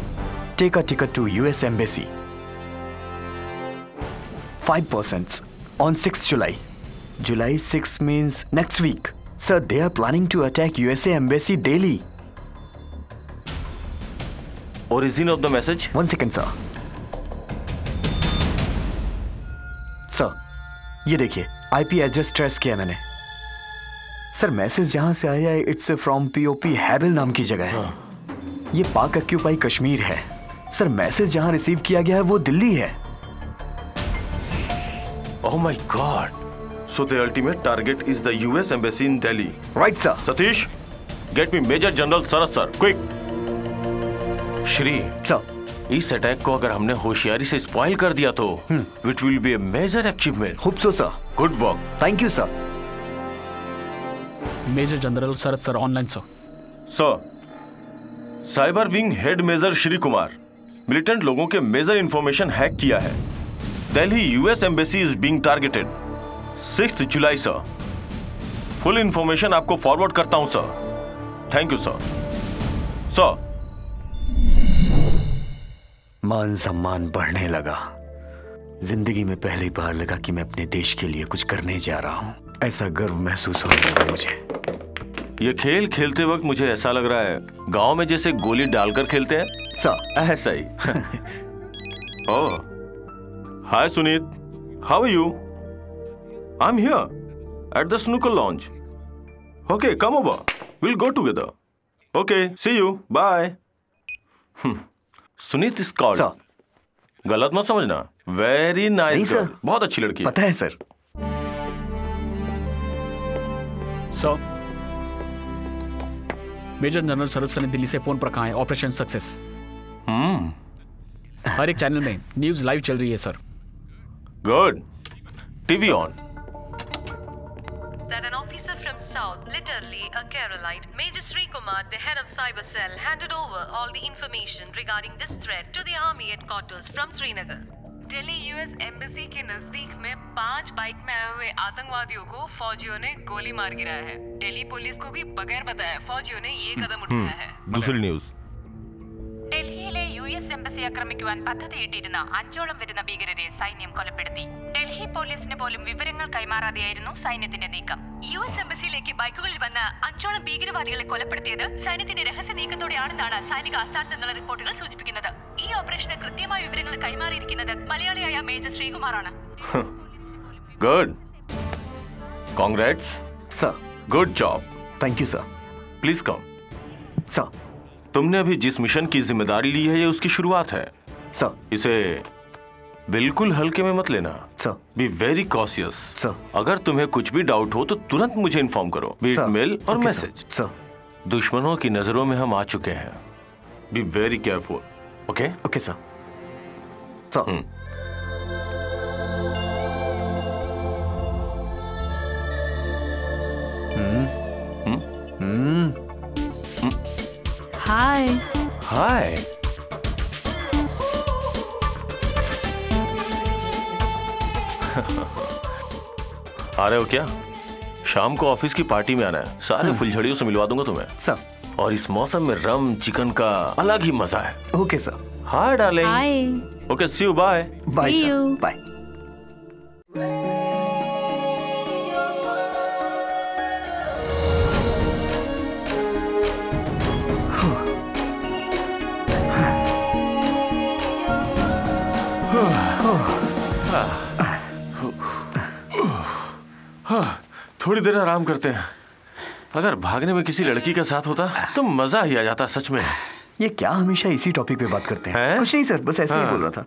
take a ticket to US Embassy. 5% on 6th July. July 6 means next week. Sir, they are planning to attack USA Embassy daily. Origin of the message? 1 second, sir. Sir, ये देखिए, IP address trace किया मैंने। Sir, message जहां से आया है it's from POP हैबिल नाम की जगह है। ये पाक ऑक्यूपाई कश्मीर है। सर, मैसेज जहां रिसीव किया गया है वो दिल्ली है। Oh my God! So the ultimate target is the US Embassy in Delhi. Right, sir. Satish, get me Major General Sarat sir, quick. Shri, sir. इस अटैक को अगर हमने होशियारी से स्पॉइल कर दिया तो it will be a major achievement. Hope so, sir. Good work. Thank you, sir. Major general Sharad sir online sir. Sir, cyber wing head major Shri Kumar militant लोगों के मेजर इंफॉर्मेशन हैक किया है। Delhi US embassy is being targeted 6th जुलाई sir. Full information आपको forward करता हूं सर। Thank you sir. Sir, मान सम्मान बढ़ने लगा। जिंदगी में पहली बार लगा कि मैं अपने देश के लिए कुछ करने जा रहा हूं। ऐसा गर्व महसूस हो रहा है मुझे। ये खेल खेलते वक्त मुझे ऐसा लग रहा है गांव में जैसे गोली डालकर खेलते हैं सर। ऐसा ही। Oh, hi Suneet, how are you? I am here at the snooker lounge. Okay, come over, will go together. Okay, see you, bye. Suneet is called. गलत मत समझना। वेरी नाइस गर्ल, बहुत अच्छी लड़की। पता है sir. Sir, major general Sharad sir ने दिल्ली से फोन पर कहा है ऑपरेशन सक्सेस। हर एक चैनल में न्यूज लाइव चल रही है sir. Good, TV on. That an officer from South, literally a Keralite, Major Sri Kumar, the head of Cyber Cell, handed over all the information regarding this threat to the army headquarters from Srinagar. Delhi US embassy के नजदीक में 5 bike में आए हुए आतंकवादियों को फौजियों ने गोली मार गिराया है। दिल्ली पुलिस को भी बगैर बताए फौजियों ने ये कदम उठाया है। दूसरी न्यूज। ഡൽഹിയിലെ US എംബസി ആക്രമിക്കുവാൻ പദ്ധതിയിട്ടിരുന്ന 5ഓളം വരുന്ന ഭീകരരെ സൈന്യം കൊലപ്പെടുത്തി. ഡൽഹി പോലീസിന് പോലും വിവരങ്ങൾ കൈമാറാതെയായിരുന്നു സൈന്യത്തിന്റെ നീക്കം. US എംബസിയിലേക്ക് ബൈക്കുകളിൽ വന്ന 5ഓളം ഭീകരവാദികളെ കൊലപ്പെടുത്തിയത് സൈന്യത്തിന്റെ രഹസ്യ നീക്കത്തോടെയാണെന്നാണ് സൈനിക ആസ്ഥാനത്ത് നിന്നുള്ള റിപ്പോർട്ടുകൾ സൂചിപ്പിക്കുന്നത്. ഈ ഓപ്പറേഷന് കൃത്യമായ വിവരങ്ങൾ കൈമാറിയിരിക്കുന്നത് മലയാളിയായ major ശ്രീകുമാറാണ്. Good. Congrats. Sir. Good job. Thank you, sir. Please come. Sir. तुमने अभी जिस मिशन की जिम्मेदारी ली है ये उसकी शुरुआत है। सर, इसे बिल्कुल हल्के में मत लेना। Sir, be very cautious. Sir, अगर तुम्हें कुछ भी डाउट हो तो तुरंत मुझे इन्फॉर्म करो, बी इट मेल और मैसेज। सर, दुश्मनों की नजरों में हम आ चुके हैं। Be very careful. Okay? Okay sir. Sir. Hi. Hi. आ रहे हो क्या? शाम को ऑफिस की पार्टी में आना है। सारे फुलझड़ियों से मिलवा दूंगा तुम्हें। सर। और इस मौसम में रम चिकन का अलग ही मजा है। Okay sir. Hi darling. Hi. Okay, see you, bye. Bye sir. Bye. थोड़ी देर आराम करते हैं। अगर भागने में किसी लड़की का साथ होता तो मजा ही आ जाता सच में। ये क्या हमेशा इसी टॉपिक पे बात करते हैं? कुछ नहीं सर, बस ऐसे ही बोल रहा था।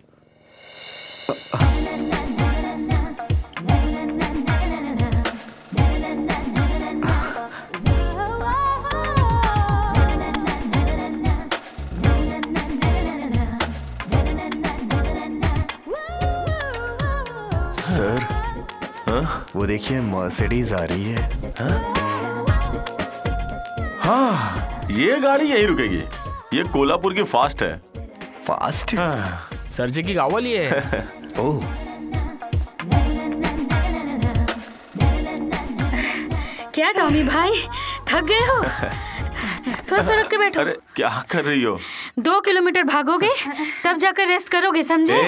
सर, वो देखिए मर्सिडीज आ रही है। हाँ, ये गाड़ी यहीं रुकेगी। ये कोल्हापुर की फास्ट है। फास्ट? सरजी की गावल ये है। ओह, क्या टॉमी भाई, थक गए हो? थोड़ा सा रुक के बैठो। अरे क्या कर रही हो? 2 किलोमीटर भागोगे तब जाकर रेस्ट करोगे, समझे?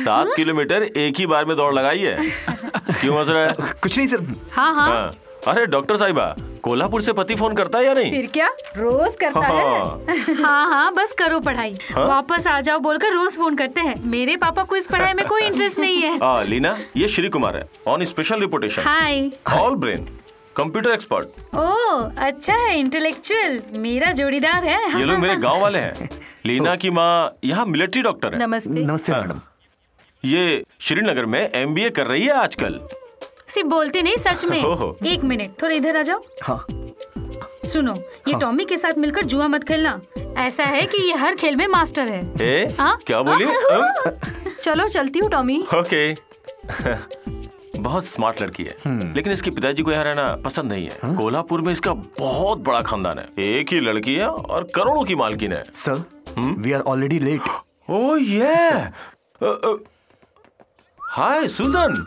7 किलोमीटर एक ही बार में दौड़ लगाई है। क्यों हंस रहा है? कुछ नहीं सर। हाँ। अरे डॉक्टर साहिबा, कोल्हापुर से पति फोन करता है या नहीं? फिर क्या, रोज करता है। हाँ, बस करो पढ़ाई। वापस आ जाओ बोलकर रोज फोन करते हैं। मेरे पापा को इस पढ़ाई में कोई इंटरेस्ट नहीं है। लीना, ये श्री कुमार है, on special reportation. Hi. All brain, computer expert. Oh अच्छा है, इंटेलेक्चुअल, मेरा जोड़ीदार है। ये लोग मेरे गांव वाले हैं। लीना की माँ यहाँ मिलिट्री डॉक्टर है। नमस्ते। नमस्ते मैडम। ये श्रीनगर में MBA कर रही है आजकल। सिर्फ बोलते नहीं, सच में। एक मिनट, थोड़ा इधर आ जाओ। हाँ। सुनो, ये टॉमी के साथ मिलकर जुआ मत खेलना। ऐसा है कि ये हर खेल में मास्टर है। क्या बोली? चलो चलती हूँ टॉमी। ओके। बहुत स्मार्ट लड़की है, लेकिन इसके पिताजी को यहाँ रहना पसंद नहीं है। कोल्हापुर में इसका बहुत बड़ा खानदान है, एक ही लड़की है और करोड़ों की मालकिन है। Sir, we are already late. Oh yeah, hi सुजन।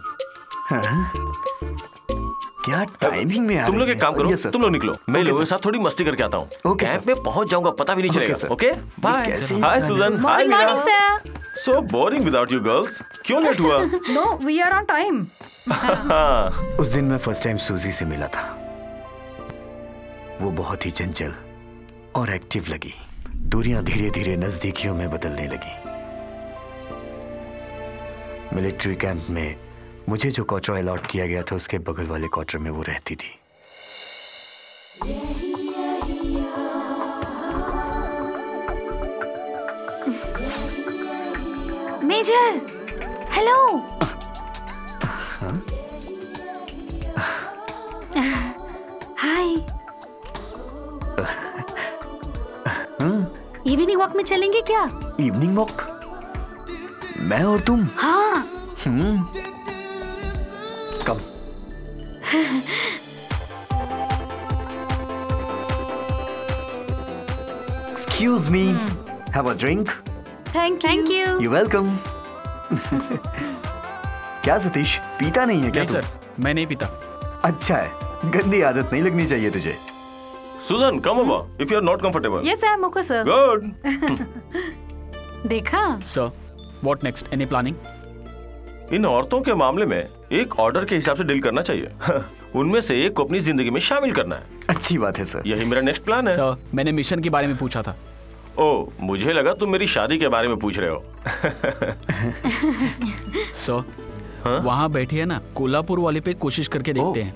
क्या टाइमिंग में तुम लोग एक काम करो, तुम लोग निकलो, मैं लोगों के साथ थोड़ी मस्ती करके आता हूँ। कैंप में पहुँच जाऊंगा, पता भी नहीं चलेगा। Okay bye. Hi Susan. Hi morning sir. So boring without you girls. क्यों लेट हुआ? No, we are on time. उस दिन मैं फर्स्ट टाइम सूजी से मिला था। वो बहुत ही चंचल और एक्टिव लगी। दूरियां धीरे धीरे नजदीकियों में बदलने लगी। मिलिट्री कैंप में मुझे जो क्वार्टर अलॉट किया गया था, उसके बगल वाले क्वार्टर में वो रहती थी। Major, hello. Hi. Evening walk में चलेंगे क्या? Evening walk? मैं और तुम? हाँ। कम। Excuse me. Have a drink? Thank you. You're welcome. क्या सतीश, पीता नहीं है क्या? नहीं सर, मैं नहीं पीता। अच्छा है, गंदी आदत नहीं लगनी चाहिए तुझे। सुजन, come over if you are not comfortable. Yes, I am okay, sir. Good. देखा? Sir, what next? Any planning? इन औरतों के मामले में एक ऑर्डर के हिसाब से डील करना चाहिए। उनमें से एक को अपनी जिंदगी में शामिल करना है। अच्छी बात है सर। यही मेरा नेक्स्ट प्लान है। सर, मैंने मिशन के बारे में पूछा था। ओह, मुझे लगा तुम मेरी शादी के बारे में पूछ रहे हो। सर, वहाँ बैठी है ना, कोल्हापुर वाले पे कोशिश करके देखते हैं।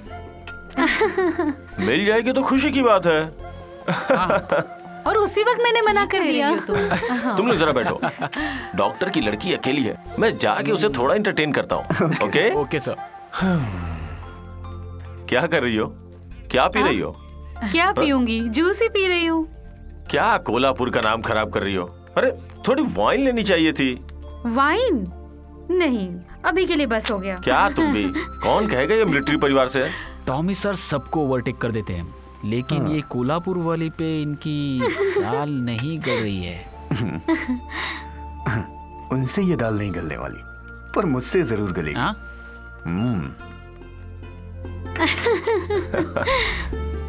मिल जाएगी तो खुशी की बात है। और उसी वक्त मैंने मना कर दिया। तुम लोग जरा बैठो। डॉक्टर की लड़की अकेली है, मैं जाके उसे थोड़ा एंटरटेन करता हूँ। ओके? Okay sir. क्या कर रही हो? क्या पी रही हो? क्या पीऊंगी? जूस ही पी रही हूँ। क्या कोल्हापुर का नाम खराब कर रही हो? अरे थोड़ी वाइन लेनी चाहिए थी। वाइन? नहीं, अभी के लिए बस हो गया। क्या तुम भी? कौन कहेगा ये मिलिट्री परिवार से है? टॉमी सर सबको ओवरटेक कर देते हैं, लेकिन ये कोल्हापुर वाले पे इनकी दाल नहीं गल रही है। उनसे ये दाल नहीं गलने वाली, पर मुझसे जरूर गलेगी।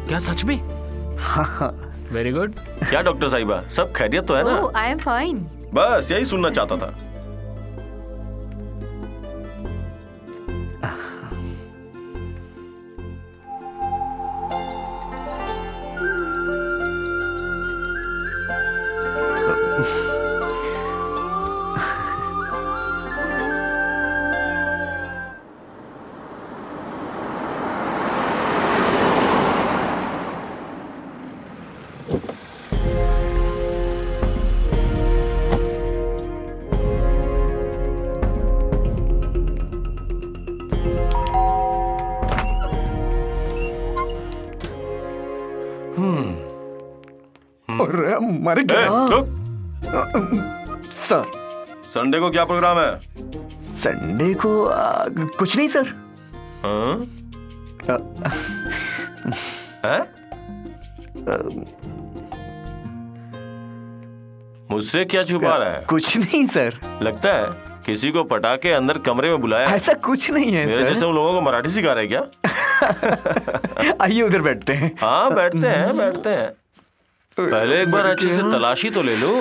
क्या सच में? Very good. क्या डॉक्टर साहिबा, सब खैरियत तो है ना? I am fine. बस यही सुनना चाहता था। मर गया। सर, संडे को क्या प्रोग्राम है? संडे को कुछ नहीं सर। मुझसे क्या छुपा रहा है? कुछ नहीं सर। लगता है किसी को पटा के अंदर कमरे में बुलाया। ऐसा कुछ नहीं है मेरे सर। जैसे उन लोगों को मराठी सिखा रहे क्या? आइए उधर बैठते हैं। हाँ बैठते हैं बैठते हैं। पहले एक बार अच्छे से तलाशी तो ले लो।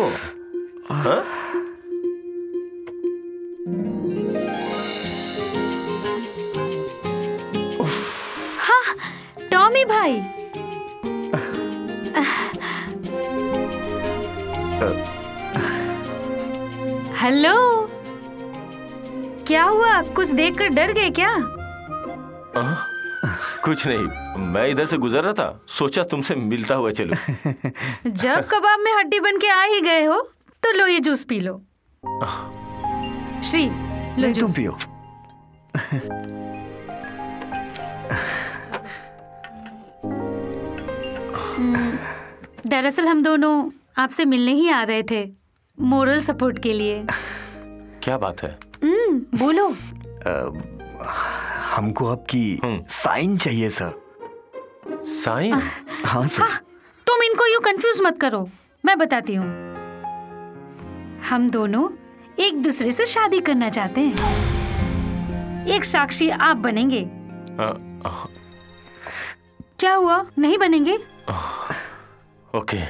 हाँ? हाँ, टॉमी भाई। हेलो, क्या हुआ? कुछ देखकर डर गए क्या? कुछ नहीं, मैं इधर से गुजर रहा था, सोचा तुमसे मिलता हुआ चलूं। जब कबाब में हड्डी बन के आ ही गए हो तो लो ये जूस पी लो। श्री, लो जूस। तुम पियो। दरअसल हम दोनों आपसे मिलने ही आ रहे थे, मोरल सपोर्ट के लिए। क्या बात है? बोलो। हमको आपकी साइन चाहिए सर। साइन? हाँ सर। हाँ, तुम इनको यूं कंफ्यूज मत करो, मैं बताती हूँ। हम दोनों एक दूसरे से शादी करना चाहते हैं। एक साक्षी आप बनेंगे। क्या हुआ, नहीं बनेंगे? Okay.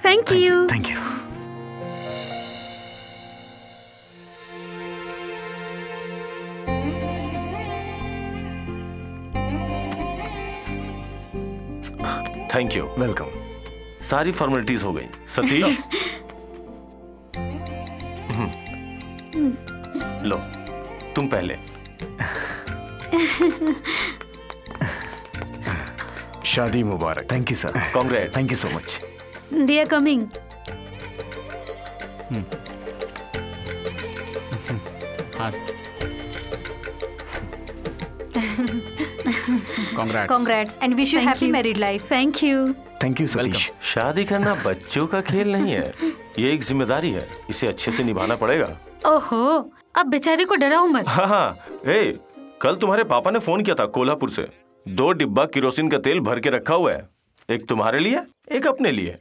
Thank you. Thank you. Thank you. Welcome. सारी फॉर्मेलिटीज हो गई। सतीश लो तुम पहले। शादी मुबारक। Thank you sir. Congrats. Thank you so much. They are coming. Congrats and wish you happy married life. Thank you. Thank you Satish. शादी करना बच्चों का खेल नहीं है, ये एक जिम्मेदारी है, इसे अच्छे से निभाना पड़ेगा। ओहो, अब बेचारे को डराओ मत। हाँ, कल तुम्हारे पापा ने फोन किया था कोल्हापुर से। 2 डिब्बा केरोसिन का तेल भर के रखा हुआ है, एक तुम्हारे लिए एक अपने लिए।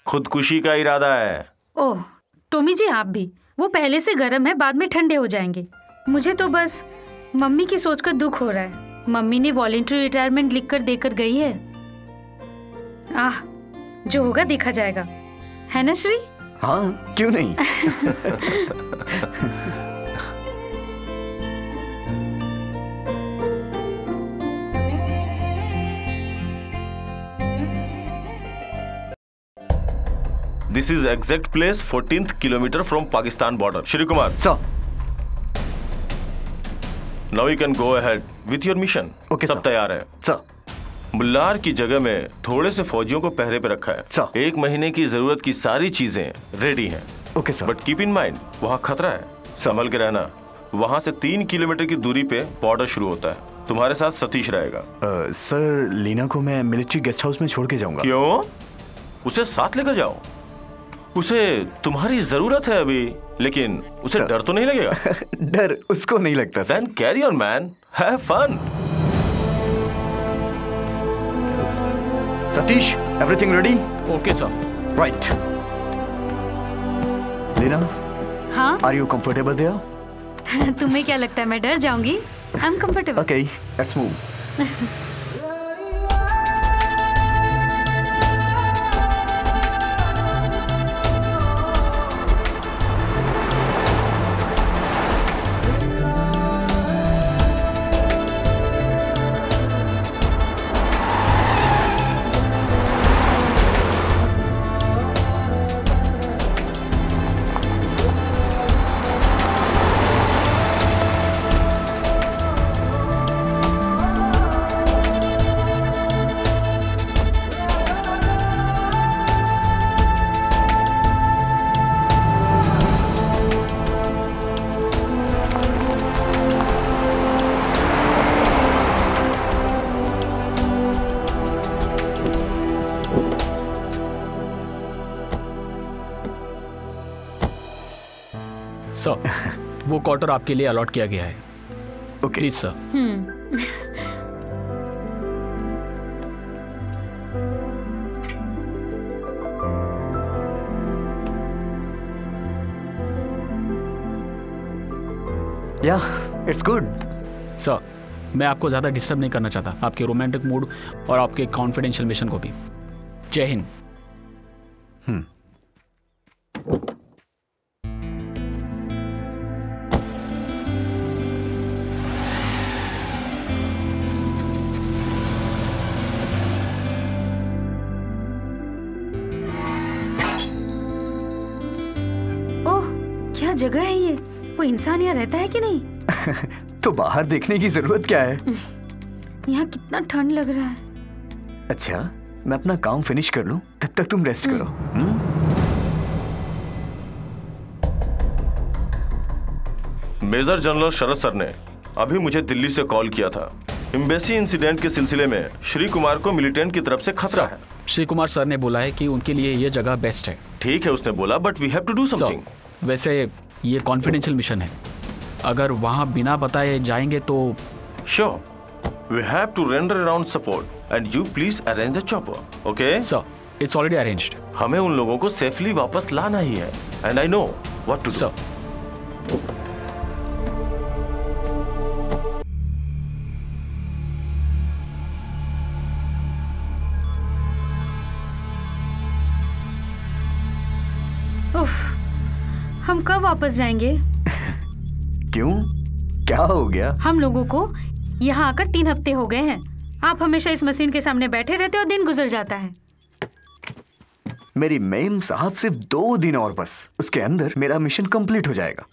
खुदकुशी का इरादा है। ओह टोमी जी, आप भी। वो पहले से गर्म है, बाद में ठंडे हो जाएंगे। मुझे तो बस मम्मी की सोचकर दुख हो रहा है। मम्मी ने वॉलंटरी रिटायरमेंट लिखकर देकर गई है। जो होगा देखा जाएगा, है ना श्री? हाँ, क्यों नहीं। This is exact place 14th kilometer from Pakistan border. Shri Kumar. Sir. Now you can go ahead with your mission. Okay, सब तैयार है। Sir. मुल्लार की जगह में थोड़े से फौजियों को पहरे पे रखा है। Sir. 1 महीने की जरूरत की सारी चीजें रेडी हैं। Okay sir. But keep in mind, वहाँ खतरा है, संभल के रहना। वहाँ से 3 किलोमीटर की दूरी पे बॉर्डर शुरू होता है। तुम्हारे साथ सतीश रहेगा। सर, लीना को मैं मिलिट्री गेस्ट हाउस में छोड़ के जाऊंगा। क्यों? उसे साथ लेकर जाओ। उसे तुम्हारी जरूरत है अभी, लेकिन उसे डर तो नहीं लगेगा? डर उसको नहीं लगता। Then carry on, man. Have fun. Satish, everything ready? Okay, sir. Right. Leena, हाँ? are you comfortable there? तुम्हें क्या लगता है मैं डर जाऊंगी? I'm comfortable. Okay, let's move. Sir, वो क्वार्टर आपके लिए अलॉट किया गया है। Okay please sir. या इट्स गुड। सर, मैं आपको ज़्यादा डिस्टर्ब नहीं करना चाहता, आपके रोमांटिक मूड और आपके कॉन्फिडेंशियल मिशन को भी। जय हिंद। ओह, क्या जगह है ये? कोई इंसान यहाँ रहता है कि नहीं? तो बाहर देखने की जरूरत क्या है? यहाँ कितना ठंड लग रहा है। अच्छा, मैं अपना काम फिनिश कर लूं, तब तक तुम रेस्ट करो। मेजर जनरल शरद सर ने अभी मुझे दिल्ली से कॉल किया था। एम्बेसी इंसिडेंट के सिलसिले में श्री कुमार को मिलिटेंट की तरफ से खतरा है। श्री कुमार सर ने बोला है कि उनके लिए ये जगह बेस्ट है। ठीक है, उसने बोला, but we have to do something. वैसे ये कॉन्फिडेंशियल मिशन है, अगर वहाँ बिना बताए जाएंगे तो। Sure, we have to render around support and you please arrange the chopper. Okay sir, it's already arranged. हमें उन लोगों को सेफली वापस लाना ही है and I know what to do. Sir, हम कब वापस जाएंगे? क्यों, क्या हो गया? हम लोगों को यहाँ आकर 3 हफ्ते हो गए हैं। आप हमेशा इस मशीन के सामने बैठे रहते हो, दिन गुजर जाता है। मेरी मेम साहब, सिर्फ 2 दिन और बस, उसके अंदर मेरा मिशन कंप्लीट हो जाएगा।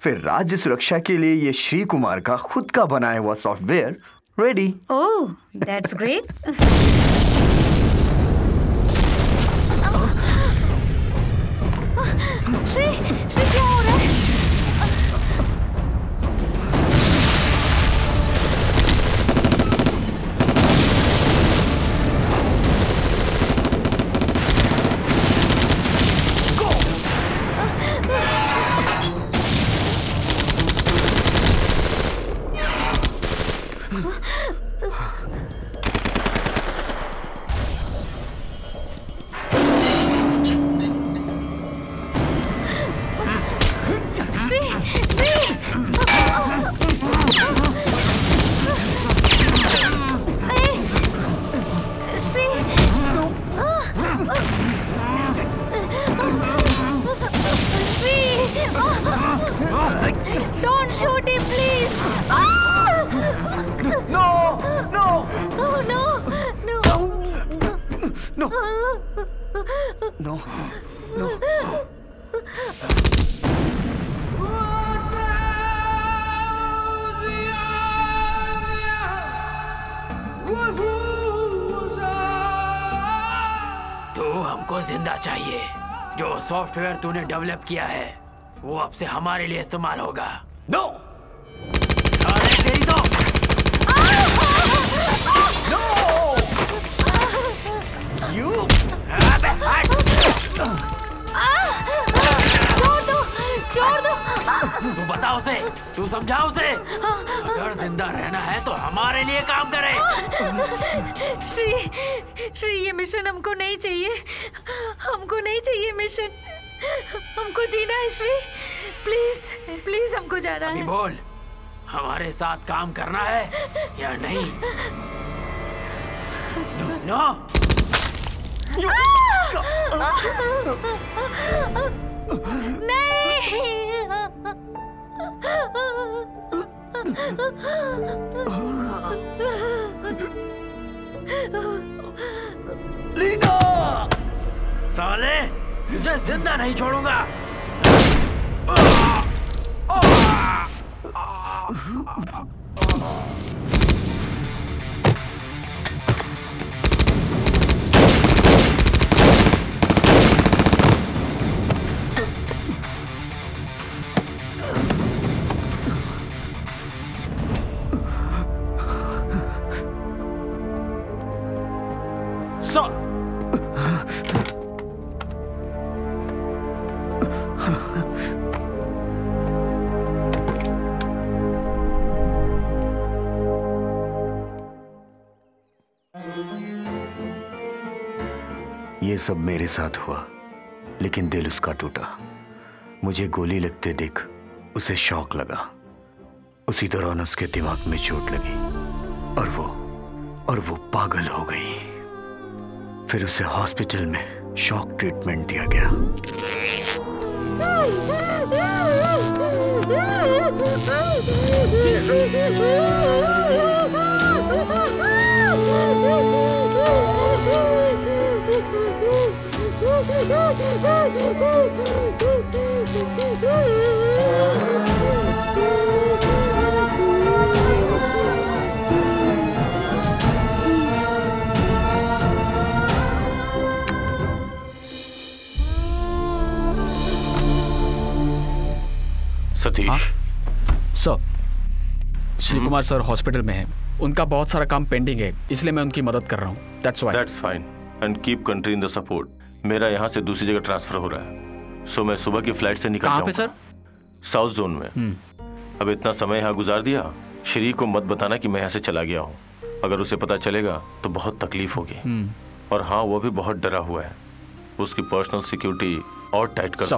फिर राज्य सुरक्षा के लिए ये श्री कुमार का खुद का बनाया हुआ software ready. Oh, that's great. Shri क्या हो रहा है? Don't shoot him, please! No! No! Oh, no! No! No! No! No! तो हमको जिंदा चाहिए। जो सॉफ्टवेयर तूने डेवलप किया है वो अब से हमारे लिए इस्तेमाल होगा। नो! तेरी तो You! छोड़ दो! तू बता उसे, तू समझा उसे। अगर जिंदा रहना है तो हमारे लिए काम करे। श्री, ये मिशन हमको नहीं चाहिए। हमको नहीं चाहिए मिशन। हमको जीना है श्री। प्लीज प्लीज हमको जाना है। बोल, हमारे साथ काम करना है या नहीं? नो। लीना! साले, तुझे जिंदा नहीं छोड़ूंगा। ये सब मेरे साथ हुआ, लेकिन दिल उसका टूटा। मुझे गोली लगते देख उसे शौक लगा। उसी दौरान उसके दिमाग में चोट लगी और वो पागल हो गई। फिर उसे हॉस्पिटल में शॉक ट्रीटमेंट दिया गया। Satish sir, Shri Kumar sir hospital में हैं। उनका बहुत सारा काम पेंडिंग है, इसलिए मैं उनकी मदद कर रहा हूँ। That's fine and keep country in the support. मेरा यहाँ से दूसरी जगह ट्रांसफर हो रहा है, सो मैं सुबह की फ्लाइट से निकल जाऊंगा। कहाँ पे सर? साउथ जोन में। अब इतना समय यहाँ गुजार दिया, श्री को मत बताना कि मैं यहाँ से चला गया हूँ। अगर उसे पता चलेगा तो बहुत तकलीफ होगी। और हाँ, वो भी बहुत डरा हुआ है। उसकी पर्सनल सिक्योरिटी और टाइट कर दो,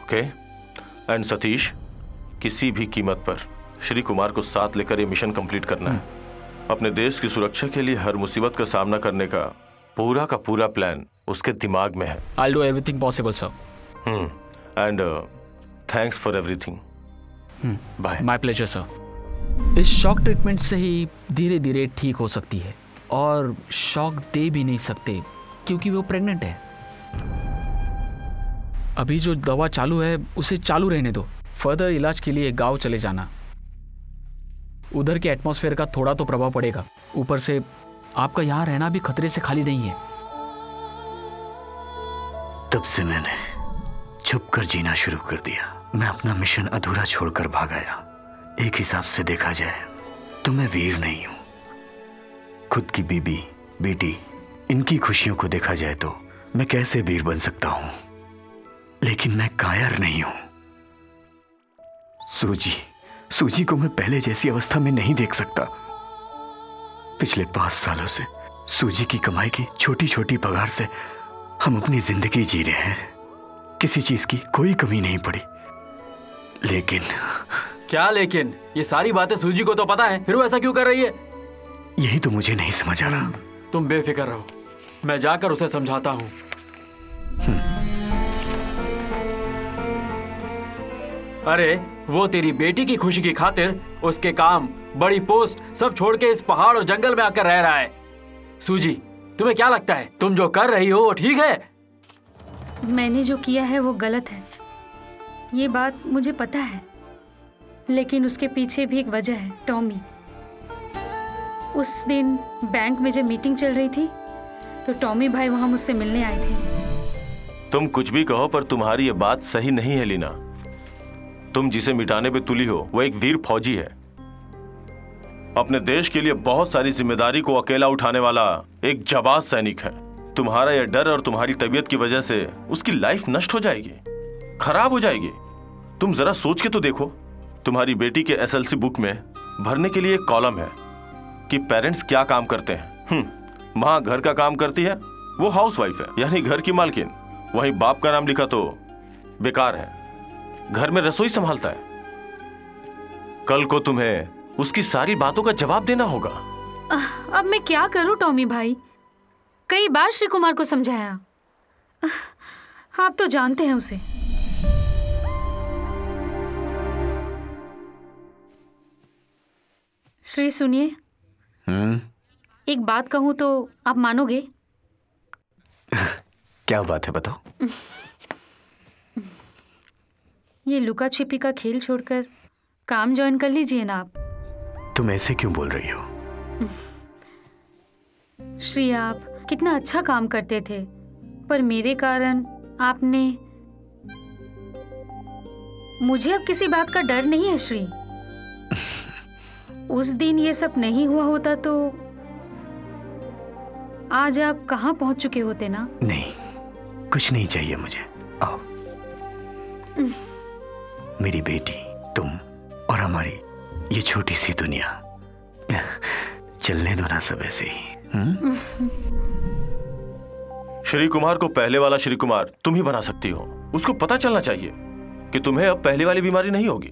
ओके? एंड सतीश, किसी भी कीमत पर श्री कुमार को साथ लेकर ये मिशन कंप्लीट करना है। अपने देश की सुरक्षा के लिए हर मुसीबत का सामना करने का पूरा प्लान उसके दिमाग में है। I'll do everything possible, sir. And thanks for everything. Bye. My pleasure sir. इस शॉक ट्रीटमेंट से ही धीरे धीरे ठीक हो सकती है, और शॉक दे भी नहीं सकते क्योंकि वो प्रेग्नेंट है। अभी जो दवा चालू है उसे चालू रहने दो। फर्दर इलाज के लिए गांव चले जाना। उधर के एटमॉस्फेयर का थोड़ा तो प्रभाव पड़ेगा। ऊपर से आपका यहाँ रहना भी खतरे से खाली नहीं है। तब से मैंने छुप कर जीना शुरू कर दिया। मैं अपना मिशन अधूरा छोड़कर भाग आया। एक हिसाब से देखा जाए तो मैं वीर नहीं हूं। खुद की बीबी, बेटी, इनकी खुशियों को देखा जाए तो मैं कैसे वीर बन सकता हूं, लेकिन मैं कायर नहीं हूं। सूजी को मैं पहले जैसी अवस्था में नहीं देख सकता। पिछले 5 सालों से सूजी की कमाई की छोटी छोटी पगार से हम अपनी जिंदगी जी रहे हैं। किसी चीज की कोई कमी नहीं पड़ी। लेकिन क्या लेकिन? ये सारी बातें सूजी को तो पता है, फिर वो ऐसा क्यों कर रही है? यही तो मुझे नहीं समझ आ रहा। तुम बेफिक्र रहो, मैं जाकर उसे समझाता हूँ। अरे वो तेरी बेटी की खुशी की खातिर उसके काम, बड़ी पोस्ट सब छोड़ के इस पहाड़ और जंगल में आकर रह रहा है। सूजी, तुम्हें क्या लगता है तुम जो कर रही हो वो ठीक है? मैंने जो किया है वो गलत है, ये बात मुझे पता है, लेकिन उसके पीछे भी एक वजह है। टॉमी, उस दिन बैंक में जब मीटिंग चल रही थी तो टॉमी भाई वहां मुझसे मिलने आए थे। तुम कुछ भी कहो पर तुम्हारी ये बात सही नहीं है लीना। तुम जिसे मिटाने पे तुली हो वो एक वीर फौजी है। अपने देश के लिए बहुत सारी जिम्मेदारी को अकेला उठाने वाला एक जाबाज सैनिक है। तुम्हारा यह डर और तुम्हारी तबीयत की वजह से उसकी लाइफ नष्ट हो जाएगी, खराब हो जाएगी। तुम जरा सोच के तो देखो, तुम्हारी बेटी के एसएलसी बुक में भरने के लिए एक कॉलम है कि पेरेंट्स क्या काम करते हैं। माँ घर का काम करती है, वो हाउसवाइफ है यानी घर की मालकिन। वहीं बाप का नाम लिखा तो बेकार है, घर में रसोई संभालता है। कल को तुम्हें उसकी सारी बातों का जवाब देना होगा। अब मैं क्या करूं टॉमी भाई? कई बार श्री कुमार को समझाया, आप तो जानते हैं उसे। श्री सुनिए, एक बात कहूं तो आप मानोगे? क्या बात है, बताओ। ये लुका छिपी का खेल छोड़कर काम ज्वाइन कर लीजिए ना आप। तुम ऐसे क्यों बोल रही हो? श्री, आप कितना अच्छा काम करते थे, पर मेरे कारण आपने, मुझे अब किसी बात का डर नहीं है श्री। उस दिन ये सब नहीं हुआ होता तो आज आप कहाँ पहुंच चुके होते ना। नहीं, कुछ नहीं चाहिए मुझे। आओ, मेरी बेटी, तुम और हमारी ये छोटी सी दुनिया, चलने दो ना सब ऐसे ही। श्री कुमार को पहले वाला श्री कुमार तुम ही बना सकती हो। उसको पता चलना चाहिए कि तुम्हें अब पहले वाली बीमारी नहीं होगी।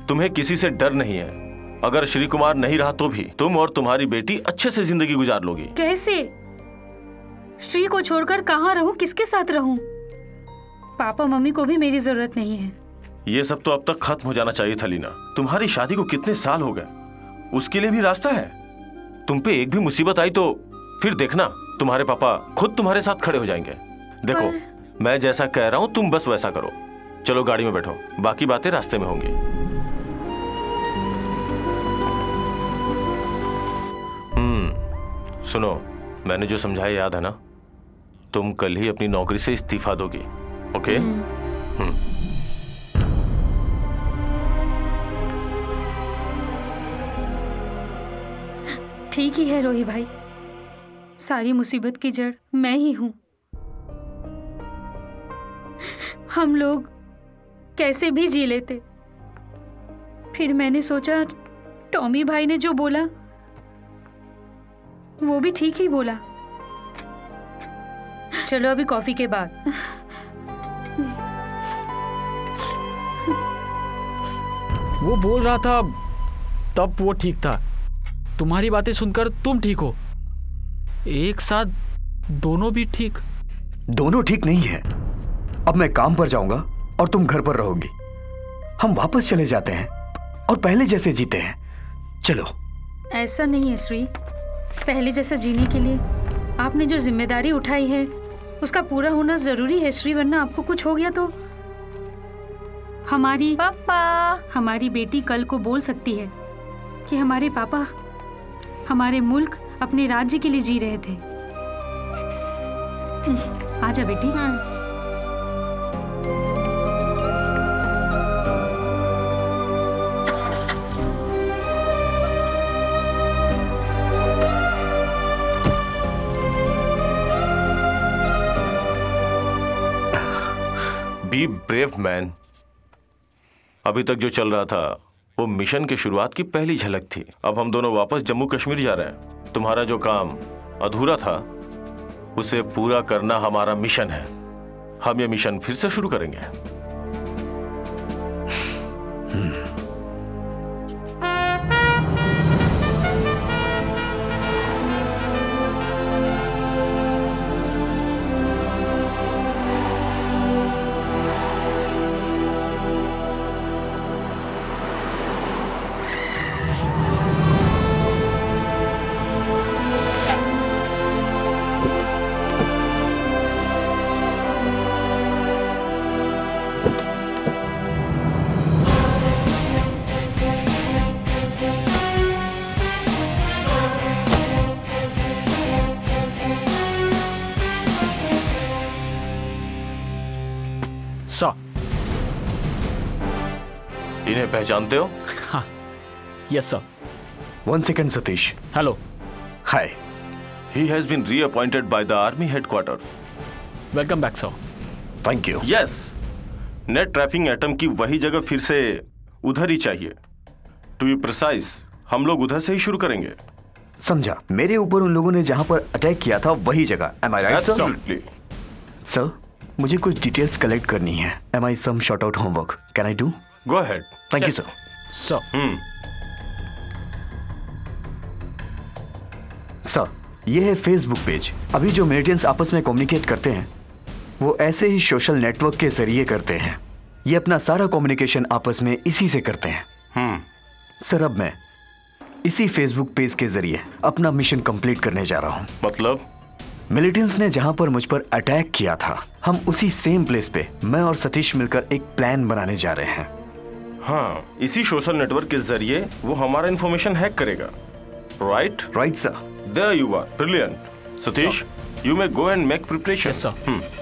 तुम्हें किसी से डर नहीं है। अगर श्री कुमार नहीं रहा तो भी तुम और तुम्हारी बेटी अच्छे से जिंदगी गुजार लोगी। कैसे? श्री को छोड़कर कहाँ रहूं, किसके साथ रहूं? पापा मम्मी को भी मेरी जरूरत नहीं है। ये सब तो अब तक खत्म हो जाना चाहिए था लीना। तुम्हारी शादी को कितने साल हो गए, उसके लिए भी रास्ता है। तुम पे एक भी मुसीबत आई तो फिर देखना तुम्हारे पापा खुद तुम्हारे साथ खड़े हो जाएंगे। देखो मैं जैसा कह रहा हूँ तुम बस वैसा करो। चलो गाड़ी में बैठो, बाकी बातें रास्ते में होंगी। सुनो, मैंने जो समझाया याद है ना? तुम कल ही अपनी नौकरी से इस्तीफा दोगी, ओके? ठीक ही है रोही भाई, सारी मुसीबत की जड़ मैं ही हूं। हम लोग कैसे भी जी लेते। फिर मैंने सोचा टॉमी भाई ने जो बोला वो भी ठीक ही बोला। चलो अभी कॉफी के बाद। वो बोल रहा था तब वो ठीक था, तुम्हारी बातें सुनकर तुम ठीक हो। एक साथ दोनों भी ठीक? दोनों ठीक नहीं है। अब मैं काम पर जाऊंगा और तुम घर पर रहोगी। हम वापस चले जाते हैं और पहले जैसे जीते हैं। चलो। ऐसा नहीं है श्री, पहले जैसा जीने के लिए आपने जो जिम्मेदारी उठाई है उसका पूरा होना जरूरी है श्री, वरना आपको कुछ हो गया तो हमारी बेटी कल को बोल सकती है कि हमारे पापा हमारे मुल्क अपने राज्य के लिए जी रहे थे। आजा बेटी। Be brave man. अभी तक जो चल रहा था वो मिशन के शुरुआत की पहली झलक थी। अब हम दोनों वापस जम्मू कश्मीर जा रहे हैं। तुम्हारा जो काम अधूरा था उसे पूरा करना हमारा मिशन है। हम ये मिशन फिर से शुरू करेंगे। इन्हें पहचानते हो? हाँ, yes sir. 1 second Satish. Hello. Hi. He has been reappointed by the army headquarters. Welcome back sir. Thank you. Yes, net trafficking atom की वही जगह फिर से उधर ही चाहिए। टू बी प्रिसाइज, हम लोग उधर से ही शुरू करेंगे। समझा। मेरे ऊपर उन लोगों ने जहां पर अटैक किया था वही जगह। Am I right sir? Absolutely. Sir, मुझे कुछ डिटेल्स कलेक्ट करनी है। Am I some short out homework? Can I do? Go ahead. Thank you sir. Sir, ये है फेसबुक पेज। अभी जो मिलिटेंट्स आपस में कम्युनिकेट करते हैं वो ऐसे ही सोशल नेटवर्क के जरिए करते हैं। ये अपना सारा कम्युनिकेशन आपस में इसी से करते हैं। सर, अब मैं इसी फेसबुक पेज के जरिए अपना मिशन कंप्लीट करने जा रहा हूँ। मतलब? मिलिटेंट्स ने जहां पर मुझ पर अटैक किया था, हम उसी सेम प्लेस पे मैं और सतीश मिलकर एक प्लान बनाने जा रहे हैं। हाँ, इसी सोशल नेटवर्क के जरिए वो हमारा इंफॉर्मेशन हैक करेगा। Right? Right sir. There you are. Brilliant. Satish, you may go and make preparation. Yes sir.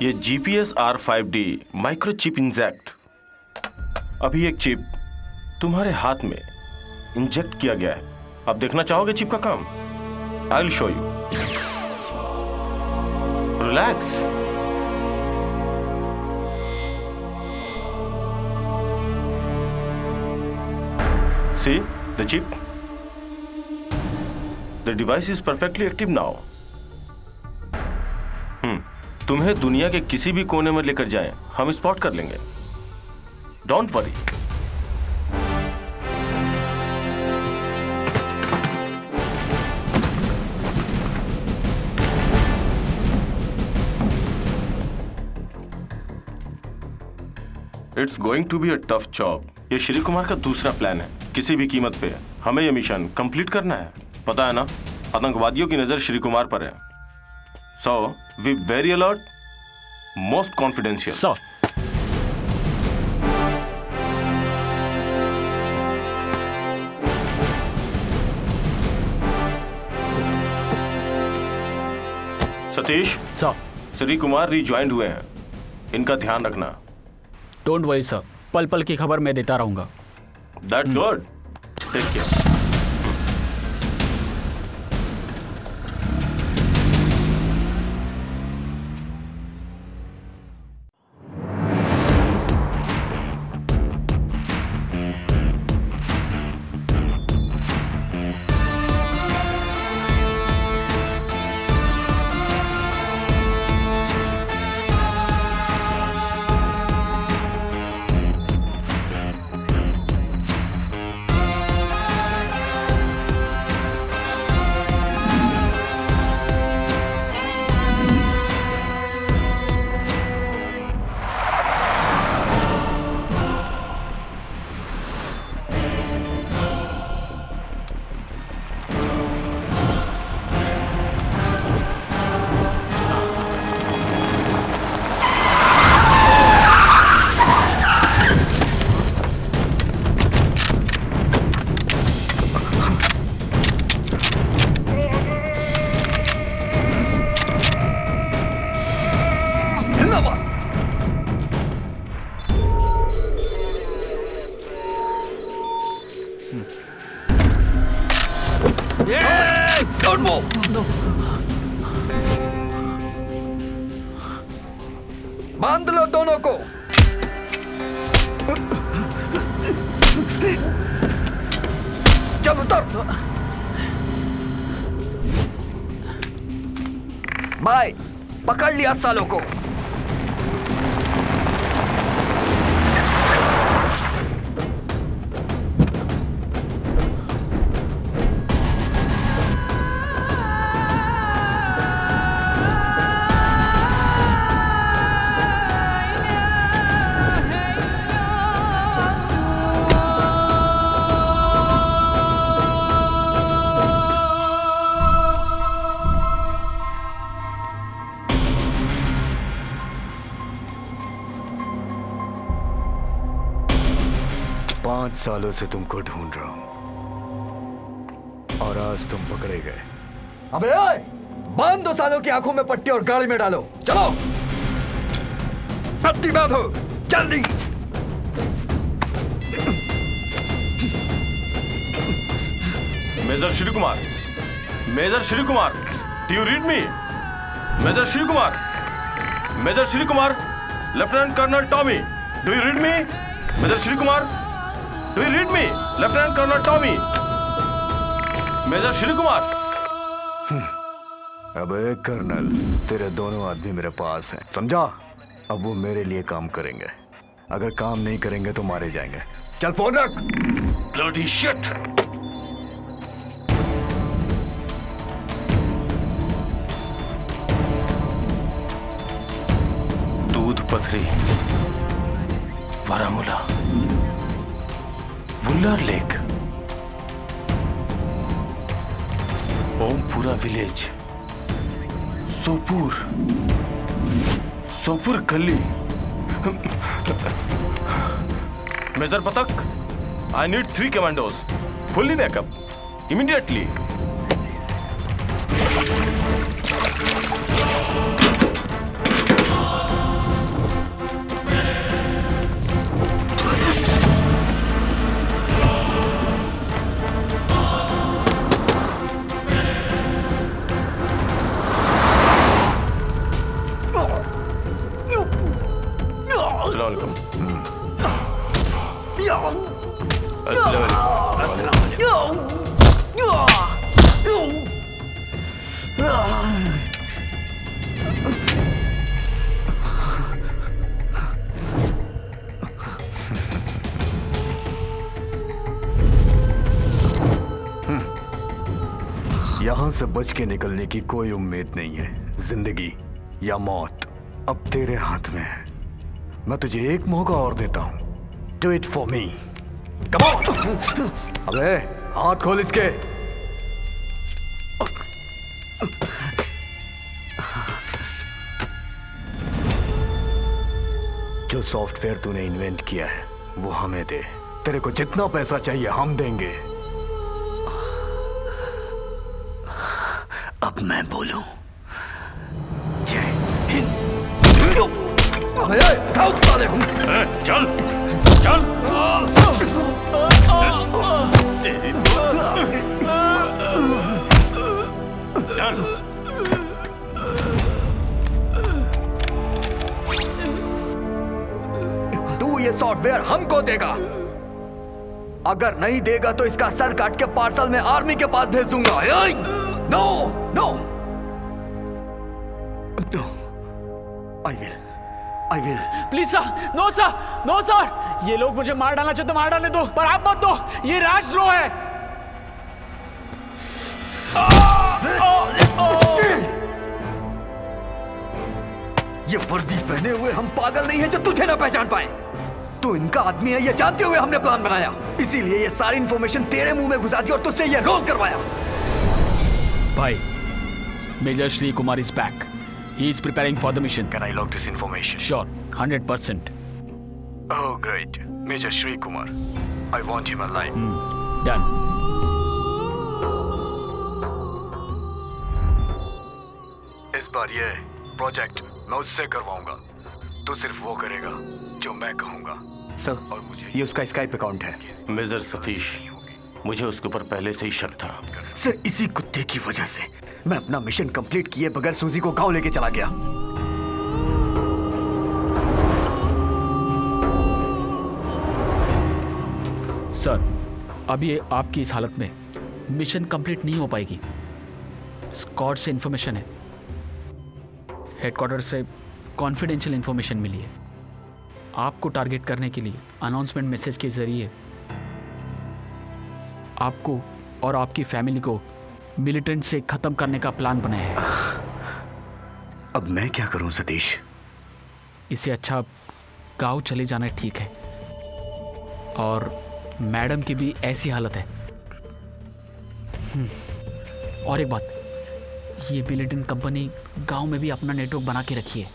ये GPS R5D माइक्रोचिप इंजेक्ट। अभी एक चिप तुम्हारे हाथ में इंजेक्ट किया गया है। अब देखना चाहोगे चिप का काम? I will show you. Relax. See the chip? The device is perfectly active now. तुम्हें दुनिया के किसी भी कोने में लेकर जाएं, हम स्पॉट कर लेंगे। Don't worry. It's going to be a tough job. ये श्री कुमार का दूसरा प्लान है। किसी भी कीमत पे हमें ये मिशन कंप्लीट करना है। पता है ना, आतंकवादियों की नजर श्री कुमार पर है। So, be very alert, most confidential. Sir. Satish, sir, Shri Kumar rejoined हुए हैं, इनका ध्यान रखना। डोंट वरी सर, पल पल की खबर मैं देता रहूंगा। That's good. Take care. बांध लो दोनों को। चल उतर। बाय, पकड़ लिया सालों को। सालों से तुमको ढूंढ रहा हूं और आज तुम पकड़े गए। अबे ओए, बांध दो सालों की आंखों में पट्टी और गाड़ी में डालो। चलो, पट्टी बांधो जल्दी। Major Shri Kumar, major Shri Kumar, do you read me? Major Shri Kumar, major Shri Kumar, lieutenant colonel Tommy, do you read me? Major Shri Kumar, do you read me? Lieutenant colonel Tommy, major Shri Kumar. अबे कर्नल, तेरे दोनों आदमी मेरे पास हैं, समझा? अब वो मेरे लिए काम करेंगे, अगर काम नहीं करेंगे तो मारे जाएंगे। चल फोन रख। Bloody shit. Doodh Pathri, Baramulla, Wular lake, Ompura village, Sopore, Sopore गली। Major Pathak, I need 3 commandos, fully backup, immediately. यहाँ से बच के निकलने की कोई उम्मीद नहीं है। जिंदगी या मौत अब तेरे हाथ में है। मैं तुझे एक मौका और देता हूँ। Do it for me. Come on. अबे हाथ खोल इसके। जो सॉफ्टवेयर तूने इन्वेंट किया है वो हमें दे। तेरे को जितना पैसा चाहिए हम देंगे। अब मैं बोलूं, जय हिंद। चल चल चल। तू ये सॉफ्टवेयर हमको देगा। अगर नहीं देगा तो इसका सर काट के पार्सल में आर्मी के पास भेज दूंगा। No no I will. Please sir, no sir, no sir. ये लोग मुझे मार डालना चाहते तो मार डालने दो, पर आप मत दो। ये राजद्रोह है। ये वर्दी पहने हुए हम पागल नहीं हैं जो तुझे ना पहचान पाए। तू इनका आदमी है ये जानते हुए हमने प्लान बनाया। इसीलिए ये सारी इंफॉर्मेशन तेरे मुंह में घुसा दी और तुझसे ये रोल करवाया। भाई, major Shri Kumar is back. He is preparing for the mission. Can I log this information? Sure, 100%. Oh, great. Major Shri Kumar. I want him alive. Done. इस बार ये प्रोजेक्ट मैं उससे करवाऊंगा। तू सिर्फ वो करेगा जो मैं कहूंगा। सर, और मुझे ये उसका स्काइप अकाउंट है। मेजर सतीश, मुझे उसके ऊपर पहले से ही शक था। सर, इसी कुत्ते की वजह से मैं अपना मिशन कंप्लीट किए बगैर सूजी को गांव लेके चला गया। सर, अब ये आपकी इस हालत में मिशन कंप्लीट नहीं हो पाएगी। स्क्वाड से इंफॉर्मेशन है, हेडक्वार्टर से कॉन्फिडेंशियल इंफॉर्मेशन मिली है। आपको टारगेट करने के लिए अनाउंसमेंट मैसेज के जरिए आपको और आपकी फैमिली को मिलिटेंट से खत्म करने का प्लान बनाया है। अब मैं क्या करूं सतीश? इससे अच्छा गांव चले जाना ठीक है। और मैडम की भी ऐसी हालत है। और एक बात, ये मिलिटेंट कंपनी गांव में भी अपना नेटवर्क बना के रखी है।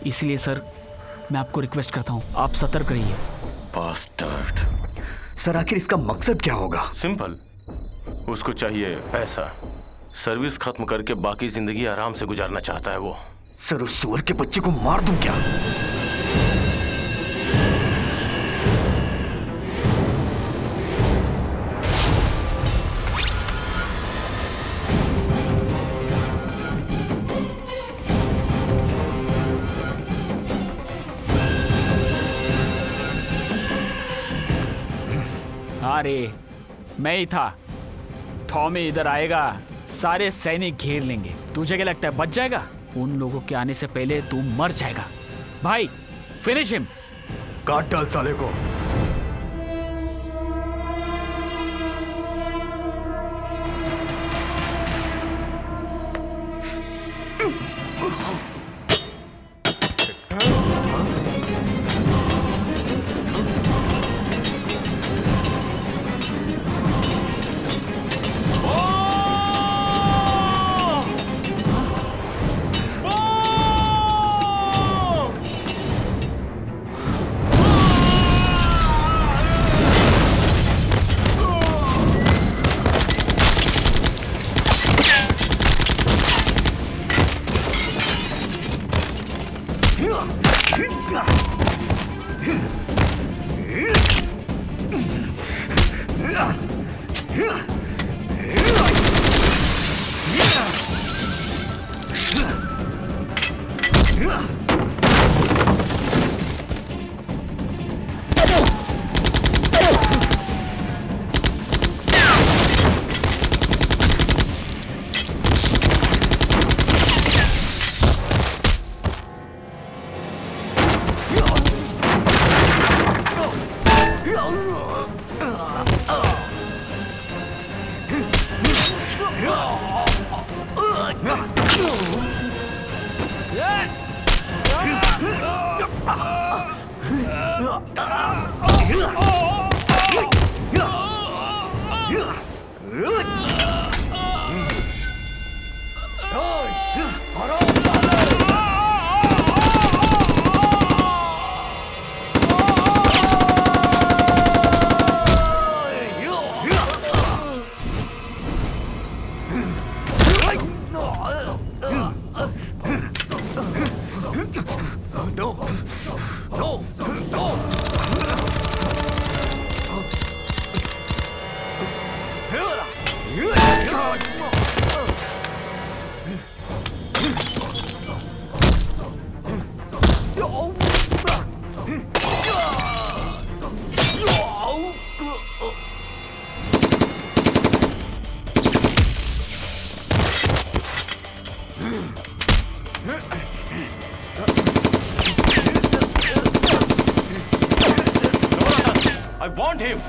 इसलिए सर, मैं आपको रिक्वेस्ट करता हूं, आप सतर्क रहिए। बास्टर्ड। सर, आखिर इसका मकसद क्या होगा? सिंपल, उसको चाहिए पैसा। सर्विस खत्म करके बाकी जिंदगी आराम से गुजारना चाहता है वो। सर, उस सुअर के बच्चे को मार दूं क्या? अरे, मैं ही था। टॉमी इधर आएगा, सारे सैनिक घेर लेंगे। तुझे क्या लगता है बच जाएगा? उन लोगों के आने से पहले तू मर जाएगा। भाई, फिनिश हिम। काट डाल साले को। I want him.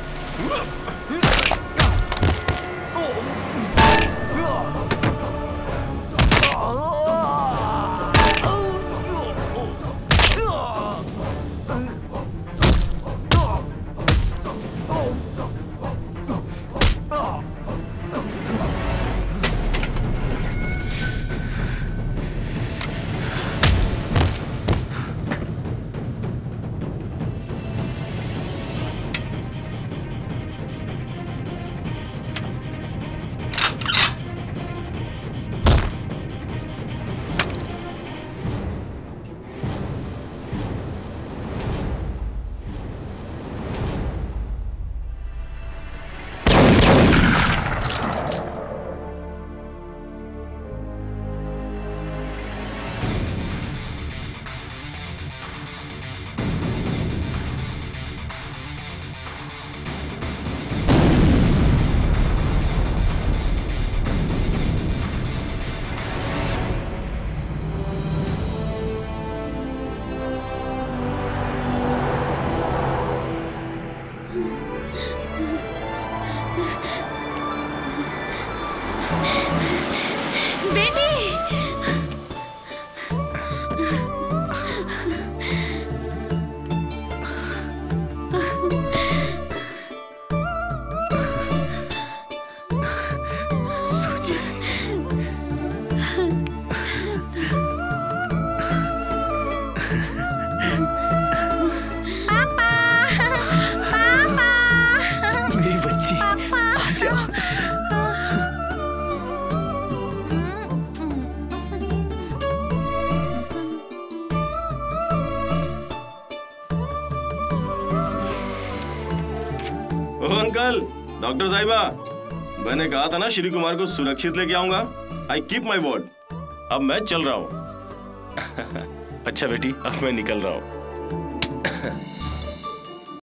Uncle, doctor साहिबा, मैंने कहा था ना श्री कुमार को सुरक्षित लेके आऊंगा। I keep my word. अब मैं चल रहा हूँ। अच्छा बेटी, अब मैं निकल रहा हूँ।